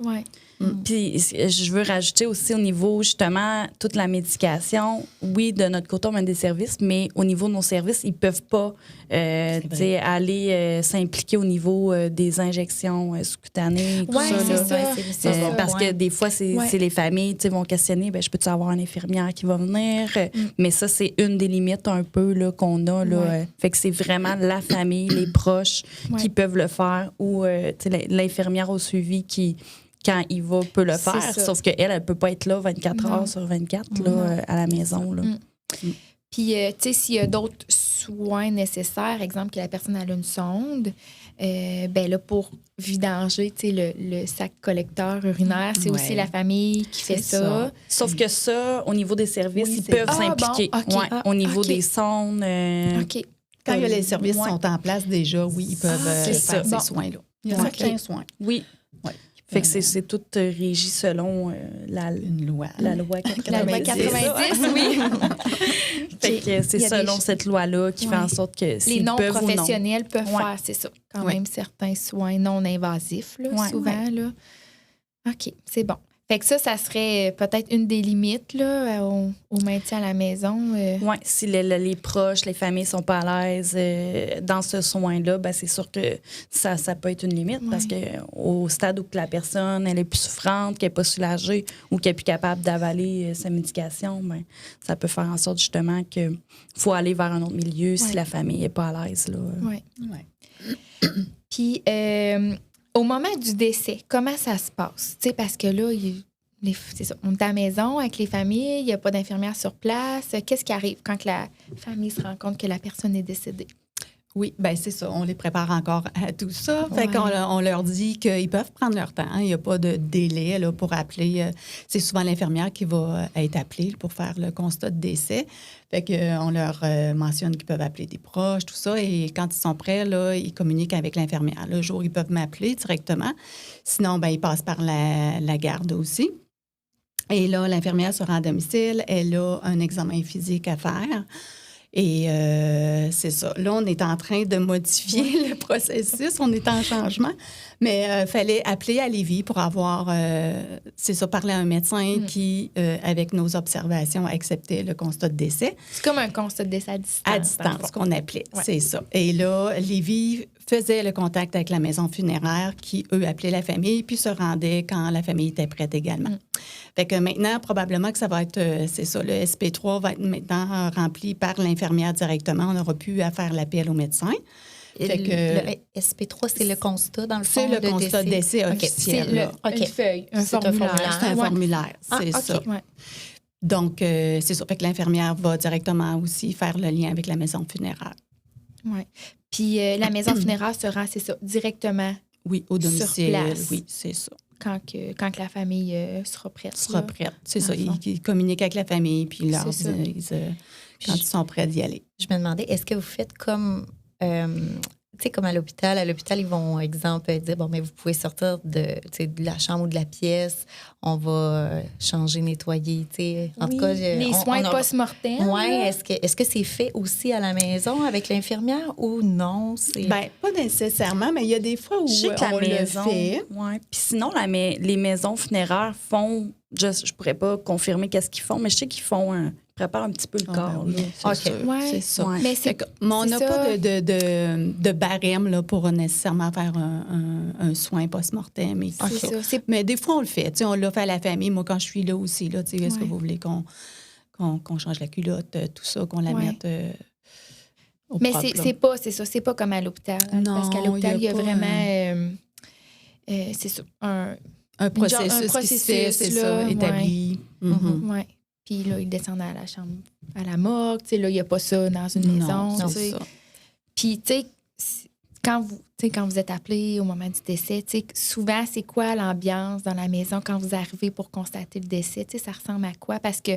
Puis, je veux rajouter aussi au niveau, justement, toute la médication. Oui, de notre côté, on a des services, mais au niveau de nos services, ils ne peuvent pas aller s'impliquer au niveau des injections sous-cutanées. C'est ça. Parce que des fois, c'est les familles vont questionner, je peux-tu avoir une infirmière qui va venir? Mais ça, c'est une des limites un peu là, qu'on a. Là, fait que c'est vraiment la famille, les proches qui peuvent le faire ou l'infirmière au suivi qui... Quand il va, peut le faire. Sauf qu'elle, elle ne peut pas être là 24 heures sur 24 là, à la maison. Là. Puis, s'il y a d'autres soins nécessaires, exemple que la personne a une sonde, là, pour vidanger le sac collecteur urinaire, c'est aussi la famille qui fait ça. Sauf que ça, au niveau des services, ils peuvent s'impliquer. Au niveau des sondes. Quand les services sont en place déjà, ils peuvent faire ces soins-là. Il y a certains soins. Oui. Fait que c'est tout régi selon la loi 90. La loi 90, oui. Fait que c'est selon cette loi-là qui fait en sorte que les non-professionnels peuvent faire, c'est ça, quand même certains soins non invasifs, là, souvent. Là. OK, c'est bon. Fait que ça serait peut-être une des limites là, au maintien à la maison. Oui, si les proches, les familles sont pas à l'aise dans ce soin-là, c'est sûr que ça peut être une limite parce qu'au stade où la personne elle est plus souffrante, qu'elle n'est pas soulagée ou qu'elle n'est plus capable d'avaler sa médication, ça peut faire en sorte justement qu'il faut aller vers un autre milieu si la famille n'est pas à l'aise. Oui. Puis... au moment du décès, comment ça se passe? T'sais, parce que là, c'est ça, on est à la maison avec les familles, il n'y a pas d'infirmière sur place. Qu'est-ce qui arrive quand la famille se rend compte que la personne est décédée? Oui, c'est ça. On les prépare encore à tout ça. Fait qu'on on leur dit qu'ils peuvent prendre leur temps. Il n'y a pas de délai là, pour appeler. C'est souvent l'infirmière qui va être appelée pour faire le constat de décès. Fait qu'on leur mentionne qu'ils peuvent appeler des proches, tout ça. Et quand ils sont prêts, là, ils communiquent avec l'infirmière. Le jour, ils peuvent m'appeler directement. Sinon, ils passent par la garde aussi. Et là, l'infirmière se rend à domicile. Elle a un examen physique à faire. Et c'est ça. Là, on est en train de modifier le processus. On est en changement Mais il fallait appeler à Lévis pour avoir, c'est ça, parler à un médecin qui, avec nos observations, acceptait le constat de décès. C'est comme un constat de décès à distance. À distance, qu'on appelait, Ouais. c'est ça. Et là, Lévis faisait le contact avec la maison funéraire qui, eux, appelaient la famille, puis se rendaient quand la famille était prête également. Fait que maintenant, probablement que ça va être, c'est ça, le SP3 va être maintenant rempli par l'infirmière directement. On n'aura plus à faire l'appel au médecin. Fait que- Le SP3, c'est le constat, dans le fond, C'est le constat de décès OK. officiel. C'est là. OK. une feuille, un C'est un formulaire. formulaire. C'est un Ouais. formulaire, Ah, c'est OK. ça. Ouais. Donc, c'est ça. Fait que l'infirmière va directement aussi faire le lien avec la maison funéraire. Ouais. Puis la maison funéraire se rend, c'est ça, directement Oui, au Sur domicile. place. Oui, c'est ça. quand que la famille sera prête. Sera là. prête. C'est dans ça. le fond. Ils communiquent avec la famille, puis ils leur C'est ça. disent quand ils sont prêts d'y aller. Je me demandais, est-ce que vous faites comme, tu sais, comme à l'hôpital? À l'hôpital, ils vont, exemple, dire, bon, mais vous pouvez sortir de la chambre ou de la pièce, on va changer, nettoyer, tu sais. En tout cas, Les soins post-mortem. Oui, là. est-ce que c'est fait aussi à la maison avec l'infirmière ou non? Bien, pas nécessairement, mais il y a des fois où Je sais que la on maison. le fait. Ouais. Puis sinon, les maisons funéraires font. Je pourrais pas confirmer qu'est-ce qu'ils font, mais je sais qu'ils font préparent un petit peu le corps. Oui, là. c'est OK. sûr, Ouais. c'est ça. Ouais. Mais Fait c'est que, mais on c'est n'a ça. pas de barème là, pour nécessairement faire un soin post-mortem. Et tout C'est ça. ça. C'est Mais des fois, on le fait. Tu sais, on l'a fait à la famille. Moi, quand je suis là aussi, là, tu sais, est-ce que Ouais. vous voulez qu'on change la culotte, tout ça, qu'on la Ouais. mette au Mais propre, là? c'est pas comme à l'hôpital. Hein, Non, parce qu'à l'hôpital, il y a pas, vraiment, c'est ça, un processus, un qui se fait, processus, c'est là, ça, ouais. établi. Mhm. ouais. Puis là, ils descendent à la chambre, à la morgue. Tu sais, là, il n'y a pas ça dans une maison. Non, tu c'est sais. ça. Puis, tu sais, quand vous êtes appelé au moment du décès, tu sais, souvent, c'est quoi l'ambiance dans la maison quand vous arrivez pour constater le décès? Tu sais, ça ressemble à quoi? Parce que,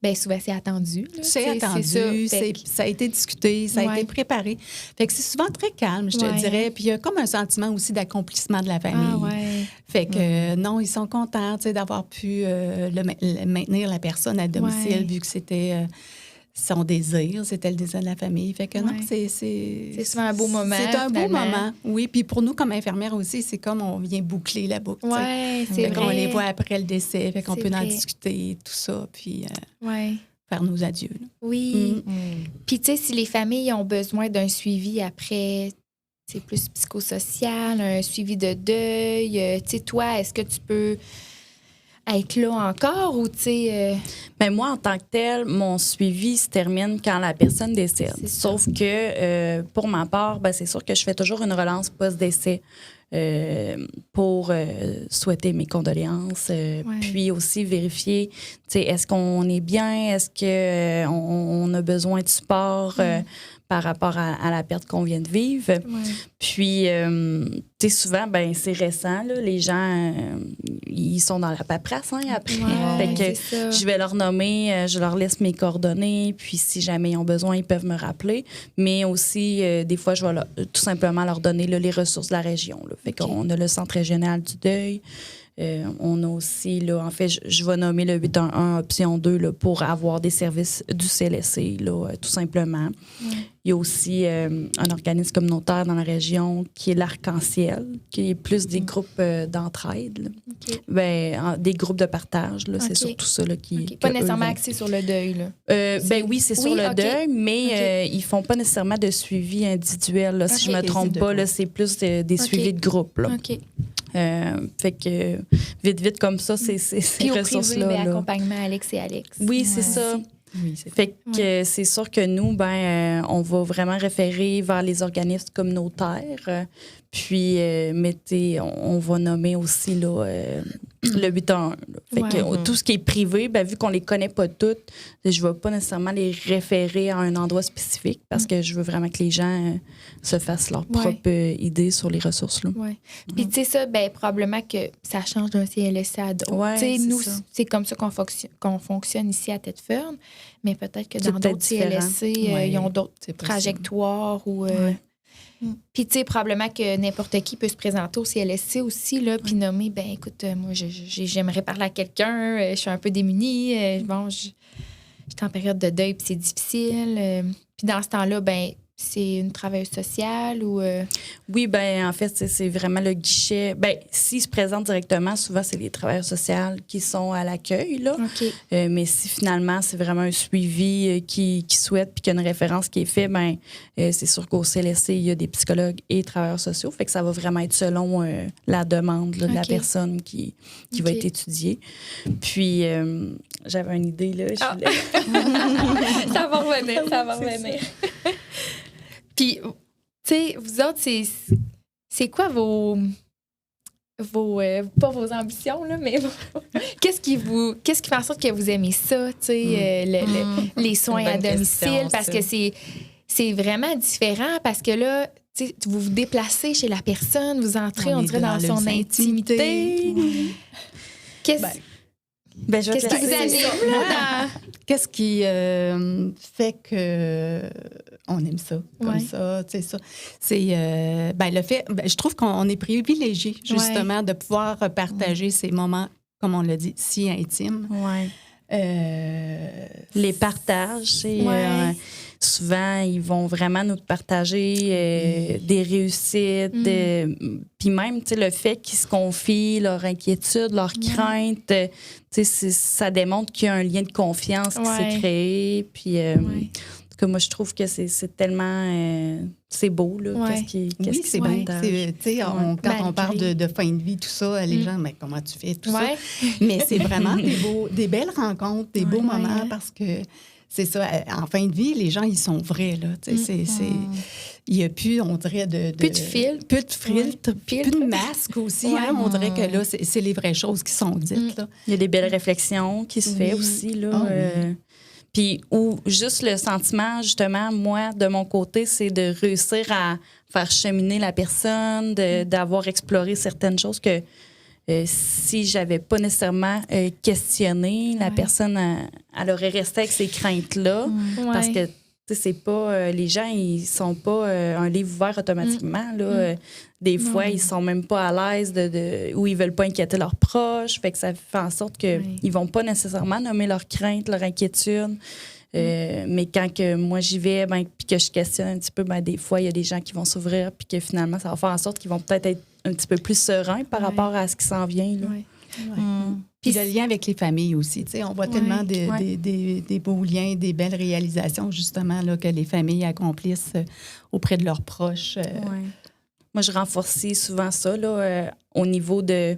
bien, souvent, c'est attendu. là, tu C'est sais, attendu, ça. Fait que- ça a été discuté, ça a Ouais. été préparé. Fait que c'est souvent très calme, je te Ouais. dirais. Puis il y a comme un sentiment aussi d'accomplissement de la famille. Ah, ouais. Fait que non, ils sont contents, tu sais, d'avoir pu maintenir la personne à domicile, Ouais. vu que c'était son désir, c'était le désir de la famille. Fait que non, Ouais. c'est souvent un beau moment, C'est un beau finalement. moment, oui. Puis pour nous, comme infirmières aussi, c'est comme on vient boucler la boucle. tu sais. Ouais, c'est Fait qu'on vrai. les voit après le décès, fait qu'on C'est peut en vrai. discuter, tout ça, puis Ouais. faire nos adieux. là. Oui. Mm. Puis, tu sais, si les familles ont besoin d'un suivi après, c'est plus psychosocial, un suivi de deuil, tu sais, toi, est-ce que tu peux être là encore ou, tu sais... Ben, moi, en tant que tel, mon suivi se termine quand la personne décède. C'est ça. Sauf que, pour ma part, ben, c'est sûr que je fais toujours une relance post-décès pour souhaiter mes condoléances, puis aussi vérifier, tu sais, est-ce qu'on est bien, est-ce qu'on a besoin de support par rapport à la perte qu'on vient de vivre. Puis, tu sais, souvent, ben c'est récent, là, les gens, ils sont dans la paperasse, hein, après. Fait que c'est ça. je vais leur nommer, je leur laisse mes coordonnées, puis si jamais ils ont besoin, ils peuvent me rappeler. Mais aussi, des fois, je vais tout simplement leur donner là, les ressources de la région. Là. Fait qu'on a le Centre régional du deuil. On a aussi, là, en fait, je vais nommer le 811 option 2 là, pour avoir des services du CLSC, là, tout simplement. Il y a aussi un organisme communautaire dans la région qui est l'Arc-en-Ciel, qui est plus des groupes d'entraide. Là. Ben, des groupes de partage, là, c'est surtout ça là, qui... Pas que nécessairement eux vont- axé sur le deuil, là. Ben oui, c'est sur Oui, le OK. deuil, mais ils font pas nécessairement de suivi individuel. Là, si OK. je me trompe Des pas, groupes. là, c'est plus des OK. suivis de groupe. Là. OK. Fait que vite comme ça, c'est ces Puis au privé, ressources-là. ben, là. accompagnement Alex et Alex. Oui, c'est ça. Oui, c'est Fait que c'est sûr que nous, on va vraiment référer vers les organismes communautaires. Puis, on va nommer aussi là, le 811. Là. Fait que tout ce qui est privé, vu qu'on les connaît pas toutes, je ne vais pas nécessairement les référer à un endroit spécifique parce que je veux vraiment que les gens se fassent leur propre idée sur les ressources. Là. Ouais. Puis, tu sais, ça, probablement que ça change d'un CLSC à d'autres. Ouais, Tu sais, c'est nous, ça. c'est comme ça qu'on fonctionne ici à Tête-Fern, mais peut-être que C'est dans peut-être d'autres différent. CLSC, Ouais, ils ont d'autres c'est possible. trajectoires ou... Puis, tu sais, probablement que n'importe qui peut se présenter au CLSC aussi, là, puis nommer, écoute, moi, j'aimerais parler à quelqu'un, je suis un peu démunie, bon, je suis en période de deuil, puis c'est difficile. Puis dans ce temps-là, c'est une travailleuse sociale ou... Oui, ben en fait, c'est vraiment le guichet. Ben, s'ils se présentent directement, souvent, c'est les travailleurs sociaux qui sont à l'accueil, là. OK. Mais si finalement, c'est vraiment un suivi qui souhaite puis qu'il y a une référence qui est faite, ben c'est sûr qu'au CLSC, il y a des psychologues et travailleurs sociaux. Fait que ça va vraiment être selon la demande là, de la OK. personne qui va OK. être étudiée. Puis, j'avais une idée, là. Ah. Ça va revenir. Puis, tu sais, vous autres, c'est quoi vos pas vos ambitions, là, mais qu'est-ce qui fait en sorte que vous aimez ça, tu sais, les soins C'est à une bonne domicile? question, Parce ça. que c'est vraiment différent, parce que là, tu sais, vous vous déplacez chez la personne, vous entrez, on dirait, dans son leurs intimité. Qu'est-ce Ben, je vais te qui vous laisser. anime, là, Qu'est-ce qui fait que on aime ça, comme Ouais. ça, tu sais ça. C'est le fait, je trouve qu'on est privilégié justement de pouvoir partager ces moments, comme on l'a dit, si intimes. Ouais. Euh, Les partages, c'est Ouais. souvent ils vont vraiment nous partager des réussites, puis même tu sais le fait qu'ils se confient leurs inquiétudes, leurs craintes, tu sais ça démontre qu'il y a un lien de confiance qui Ouais. s'est créé, puis en tout cas moi je trouve que c'est tellement c'est beau là, Ouais. oui, c'est beau. beau. Tu sais, quand Malgré. on parle de fin de vie, tout ça, les gens, mais comment tu fais tout ça? Ouais. Mais c'est vraiment des belles rencontres, des beaux Ouais, moments ouais. parce que c'est ça, en fin de vie, les gens, ils sont vrais, là. Tu sais, il n'y a plus, on dirait, Plus de filtre. Plus de filtre, Ouais. plus de masque aussi. Ouais. Hein? On dirait que là, c'est les vraies choses qui sont dites, là. Il y a des belles réflexions qui se fait aussi là. Ah oui. Puis ou juste le sentiment justement moi de mon côté c'est de réussir à faire cheminer la personne, d'avoir exploré certaines choses que si j'avais pas nécessairement questionné, la personne elle aurait resté avec ces craintes là parce que tu sais, c'est pas les gens ils sont pas un livre ouvert automatiquement là. Des fois ils sont même pas à l'aise ou ils veulent pas inquiéter leurs proches, fait que ça fait en sorte que ils vont pas nécessairement nommer leurs craintes, leurs inquiétudes. Mais quand que moi j'y vais, puis que je questionne un petit peu, des fois il y a des gens qui vont s'ouvrir, puis que finalement ça va faire en sorte qu'ils vont peut-être être un petit peu plus sereins par rapport à ce qui s'en vient là. Ouais. Puis le lien avec les familles aussi. Tu sais, on voit tellement Ouais. des beaux liens, des belles réalisations, justement, là, que les familles accomplissent auprès de leurs proches. Ouais. Moi, je renforçais souvent ça là, au niveau de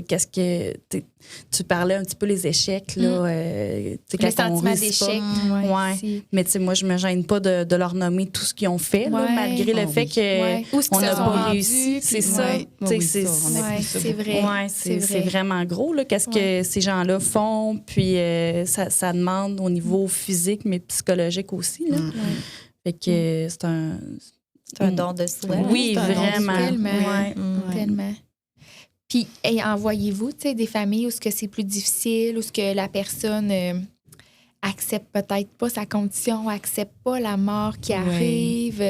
qu'est-ce que tu parlais un petit peu les échecs là, Le quand on sentiment réussit pas. d'échec. Ouais. Si. Mais tu sais, moi, je me gêne pas de leur nommer tout ce qu'ils ont fait, là, Ouais. malgré le Oh fait oui. que Ouais. Où est-ce qu'ils on se n'a sont pas rendus, réussi. puis- C'est ça. Ouais. Tu sais, Oui, c'est ça, on a Ouais, vu ça c'est beaucoup. vrai. ouais, c'est vraiment gros, là, qu'est-ce que ces gens-là font. Puis ça demande au niveau physique, mais psychologique aussi. Là. Fait que c'est un... C'est un don de soi. Oui, c'est un don de vraiment. soi. Tellement. Ouais. Tellement. Puis, envoyez-vous, tu sais, des familles où ce que c'est plus difficile, où ce que la personne accepte peut-être pas sa condition, accepte pas la mort qui arrive,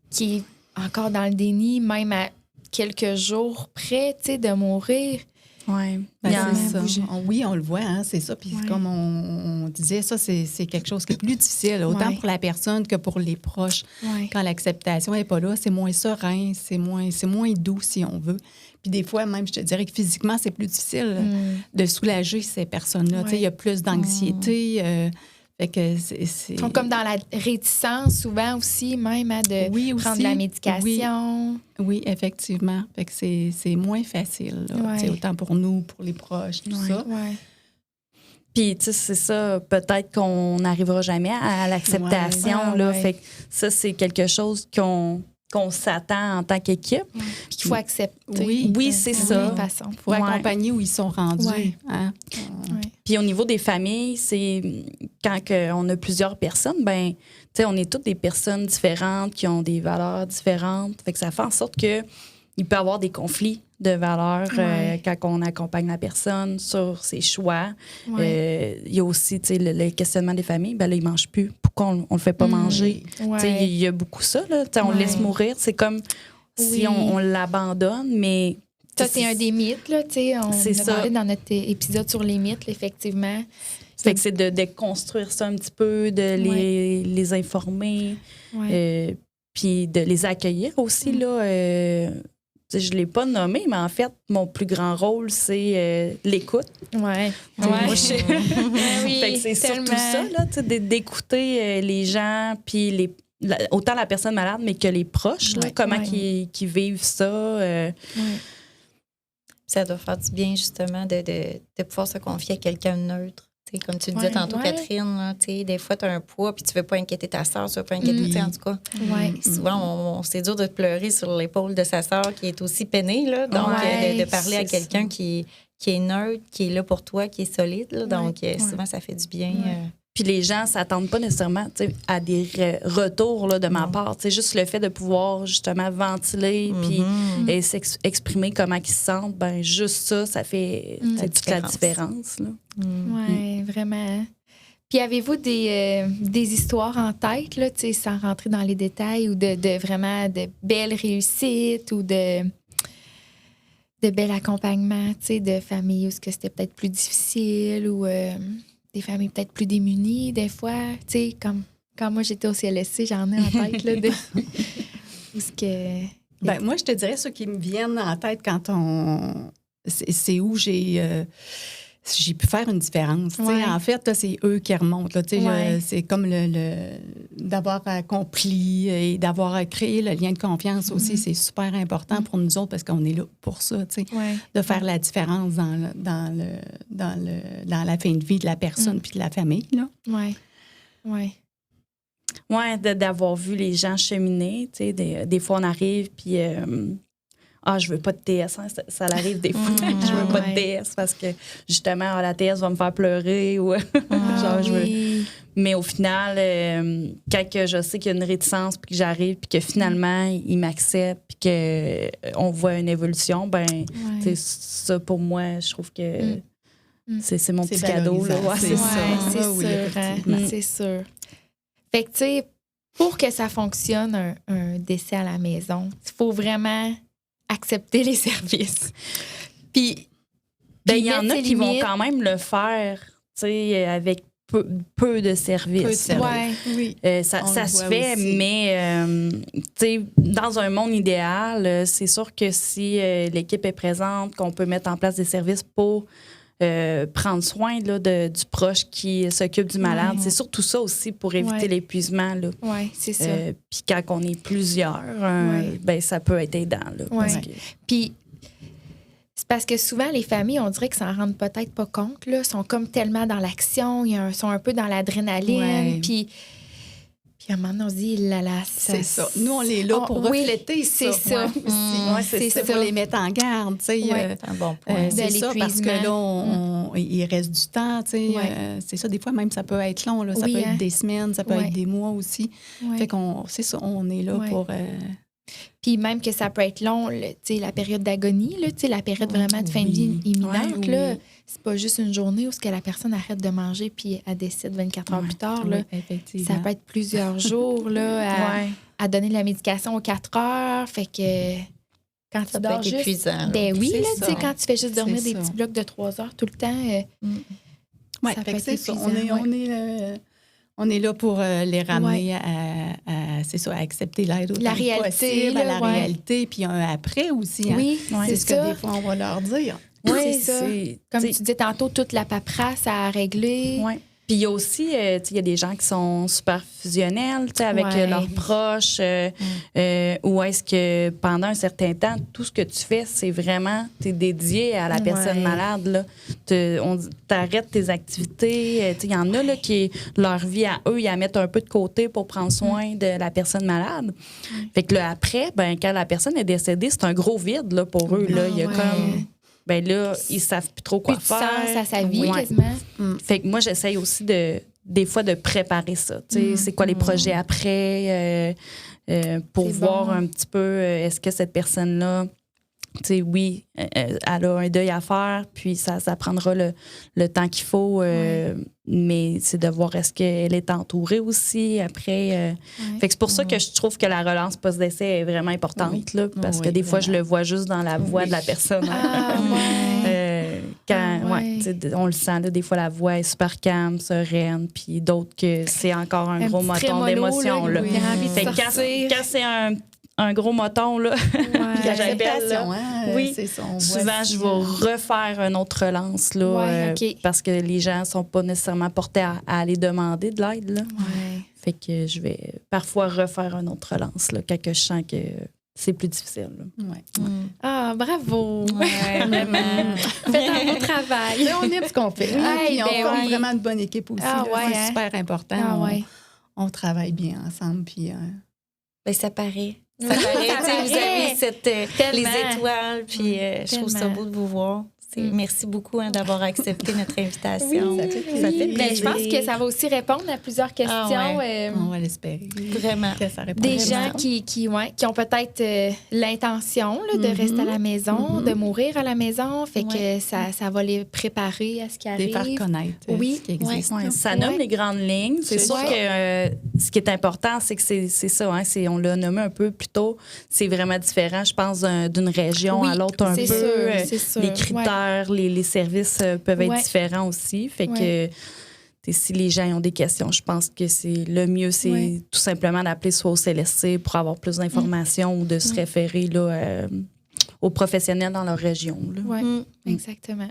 qui est encore dans le déni, même à quelques jours près, tu sais, de mourir. Ouais. Ben, Il y en c'est a- ça. Oui, on le voit, hein, c'est ça. Puis Ouais. comme on disait, ça, c'est quelque chose qui est plus difficile, autant Ouais. pour la personne que pour les proches. Ouais. Quand l'acceptation n'est pas là, c'est moins serein, c'est moins doux, si on veut. Puis des fois, même, je te dirais que physiquement, c'est plus difficile de soulager ces personnes-là. Tu sais, il y a plus d'anxiété. Fait que c'est... Ils sont comme dans la réticence, souvent aussi, même de Oui, prendre aussi. de la médication. Oui, effectivement. Fait que c'est moins facile, là. Ouais. Tu sais, autant pour nous, pour les proches, tout ça. Ouais. Puis, tu sais, c'est ça, peut-être qu'on n'arrivera jamais à l'acceptation, Ouais. là. Ah, ouais. Fait que ça, c'est quelque chose qu'on s'attend en tant qu'équipe. Puis qu'il faut accepter. Oui, c'est de ça. toute façon. Pour Ouais. accompagner où ils sont rendus. Ouais. Hein? Ouais. Puis au niveau des familles, c'est quand on a plusieurs personnes, ben, tu sais, on est toutes des personnes différentes qui ont des valeurs différentes. Fait que ça fait en sorte que il peut y avoir des conflits de valeurs Ouais. quand on accompagne la personne sur ses choix. Ouais. Il y a aussi, tu sais, le questionnement des familles. Ben là, ils mangent plus. Pourquoi on le fait pas manger? Ouais. Tu sais, il y a beaucoup ça, là. Tu sais, on le laisse Ouais. mourir. C'est comme si Oui. on l'abandonne, mais... Ça, c'est un des mythes, là, tu sais. On C'est a ça. parlé dans notre épisode sur les mythes, là, effectivement. Fait que c'est de déconstruire ça un petit peu, de les informer, puis de les accueillir aussi, là. Je ne l'ai pas nommé, mais en fait, mon plus grand rôle, c'est l'écoute. Ouais. Moi, Oui, fait que c'est surtout ça, là, d'écouter les gens, puis autant la personne malade, mais que les proches, là, comment qu'ils vivent ça. Ça doit faire du bien, justement, de pouvoir se confier à quelqu'un de neutre. T'sais, comme tu le disais tantôt, Catherine, là, des fois, tu as un poids puis tu veux pas inquiéter ta soeur, tu veux pas inquiéter, en tout cas. Souvent, c'est dur de pleurer sur l'épaule de sa soeur qui est aussi peinée. Là, donc, de parler à quelqu'un qui est neutre, qui est là pour toi, qui est solide. Là, donc, souvent, ça fait du bien. Puis les gens ne s'attendent pas nécessairement à des retours là, de ma part. C'est juste le fait de pouvoir justement ventiler puis exprimer comment ils se sentent, ben juste ça fait toute la différence. Là. Oui, vraiment. Puis avez-vous des histoires en tête, là, sans rentrer dans les détails, ou de vraiment de belles réussites ou de bel accompagnement, de familles où c'était peut-être plus difficile ou... des familles peut-être plus démunies, des fois. Tu sais, comme quand moi, j'étais au CLSC, j'en ai en tête, là, Ben, moi, je te dirais, ceux qui me viennent en tête quand c'est où j'ai pu faire une différence. En fait, là, c'est eux qui remontent. Là, c'est comme d'avoir accompli et d'avoir créé le lien de confiance aussi. C'est super important pour nous autres parce qu'on est là pour ça, de faire la différence dans la fin de vie de la personne puis de la famille. Oui, oui. Oui, d'avoir vu les gens cheminer. Des fois, on arrive puis... je veux pas de TS. Hein, ça arrive des fois. Je veux pas de TS parce que, justement, la TS va me faire pleurer. Ou Mais au final, quand je sais qu'il y a une réticence, puis que j'arrive, puis que finalement, ils m'acceptent, puis qu'on voit une évolution, ben ça, pour moi, je trouve que c'est mon petit cadeau. Là. C'est sûr. C'est sûr. Fait que, tu sais, pour que ça fonctionne, un décès à la maison, il faut vraiment... accepter les services. Puis, il y en a qui vont quand même le faire, tu sais, avec peu de services. Ça se fait, aussi. Mais tu sais, dans un monde idéal, c'est sûr que si l'équipe est présente, qu'on peut mettre en place des services pour prendre soin là, du proche qui s'occupe du malade. C'est surtout ça aussi pour éviter l'épuisement. Oui, c'est ça. Puis quand on est plusieurs, ben, ça peut être aidant. Puis c'est parce que souvent, les familles, on dirait qu'ils s'en rendent peut-être pas compte. Là, sont comme tellement dans l'action, ils sont un peu dans l'adrénaline. Puis à un moment donné, on se dit, c'est ça. Nous, on est là pour refléter ça. C'est ça. C'est ça. Pour les mettre en garde. C'est un bon point. C'est ça, parce que là, il reste du temps. C'est ça, des fois, même, ça peut être long. Là. Ça peut être des semaines, ça peut être des mois aussi. Fait c'est ça, on est là pour... Puis même que ça peut être long, la période d'agonie, la période vraiment de fin de vie imminente, là, c'est pas juste une journée où la personne arrête de manger puis elle décide 24 heures plus tard. Là. Ça peut être plusieurs jours là, à donner de la médication aux 4 heures. Fait que quand tu dors juste... épuisant. Ben oui, là, quand tu fais juste dormir des petits blocs de 3 heures tout le temps, ça peut être épuisant. On est là pour les ramener à accepter l'aide autant que possible, à la réalité, puis un après aussi. Hein? Oui, c'est ce que des fois, on va leur dire. Oui, c'est ça. Comme tu disais tantôt, toute la paperasse à régler. Oui. Puis il y a aussi, il y a des gens qui sont super fusionnels avec leurs proches, ou est-ce que pendant un certain temps, tout ce que tu fais, c'est vraiment, tu es dédié à la personne malade. T'arrêtes tes activités. Il y en a là, qui, leur vie à eux, ils la mettent un peu de côté pour prendre soin de la personne malade. Fait que là, après, ben, quand la personne est décédée, c'est un gros vide là, pour eux. Là. Il y a comme... Ben là, ils savent plus trop quoi faire. Plus de sens à sa vie, quasiment. Fait que moi, j'essaye aussi des fois de préparer ça. C'est quoi les projets après pour voir un petit peu est-ce que cette personne-là, oui, elle a un deuil à faire, puis ça prendra le temps qu'il faut, mais c'est de voir est-ce qu'elle est entourée aussi après. Fait que c'est pour ça que je trouve que la relance post-décès est vraiment importante, là, parce que des fois, je le vois juste dans la voix de la personne. Quand, Ah, ouais. tu sais, on le sent, là, des fois, la voix est super calme, sereine, puis d'autres que c'est encore un gros moton trémolo, d'émotion. Là. Il a envie de Fait que sortir. quand c'est un gros moton, là, Ouais. j'appelle, L'acceptation, là. hein, Oui. c'est ça. on voit souvent, si, je vais refaire une autre relance, là, Ouais, OK. parce que les gens ne sont pas nécessairement portés à aller demander de l'aide. Là. Ouais. Fait que je vais parfois refaire une autre relance, là, quand je sens que c'est plus difficile. Là. Ouais. Ah, bravo! Ouais, vraiment. Faites un beau travail. Mais on aime ce qu'on fait. hein, Oui, puis on ben forme oui. vraiment une bonne équipe aussi. Ah, là, ouais, c'est hein. super important. Ah, ouais. On travaille bien ensemble. Puis, Ben, ça paraît. Ça Ça paraît. Tu sais, vous paraît. avez cette, Tellement. les étoiles, puis je trouve ça Tellement. beau de vous voir. Merci beaucoup d'avoir accepté notre invitation. Oui, ça fait plaisir. Ça fait Ben, je pense que ça va aussi répondre à plusieurs questions. Ah, on va l'espérer. Vraiment. Que ça réponde Des vraiment. gens qui ont peut-être l'intention là, de rester à la maison, de mourir à la maison. Fait que ça va les préparer à ce qui Les arrive. faire connaître Oui, ce qui existe. Ouais, là. ça nomme les grandes lignes. C'est sûr Ouais. que ce qui est important, c'est que c'est ça. Hein, on l'a nommé un peu plus tôt. C'est vraiment différent, je pense, d'une région Oui, à l'autre un peu. c'est sûr, c'est sûr. Les critères, les services peuvent être Ouais. différents aussi. Fait que si les gens ont des questions, je pense que c'est le mieux, c'est tout simplement d'appeler soit au CLSC pour avoir plus d'informations ou de se référer là, aux professionnels dans leur région. Là. Oui, exactement.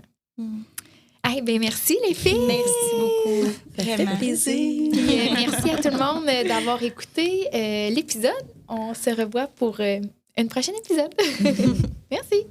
Ah, ben merci les filles. Merci beaucoup. Vraiment. Plaisir. Puis, merci à tout le monde d'avoir écouté l'épisode. On se revoit pour un prochain épisode. Merci.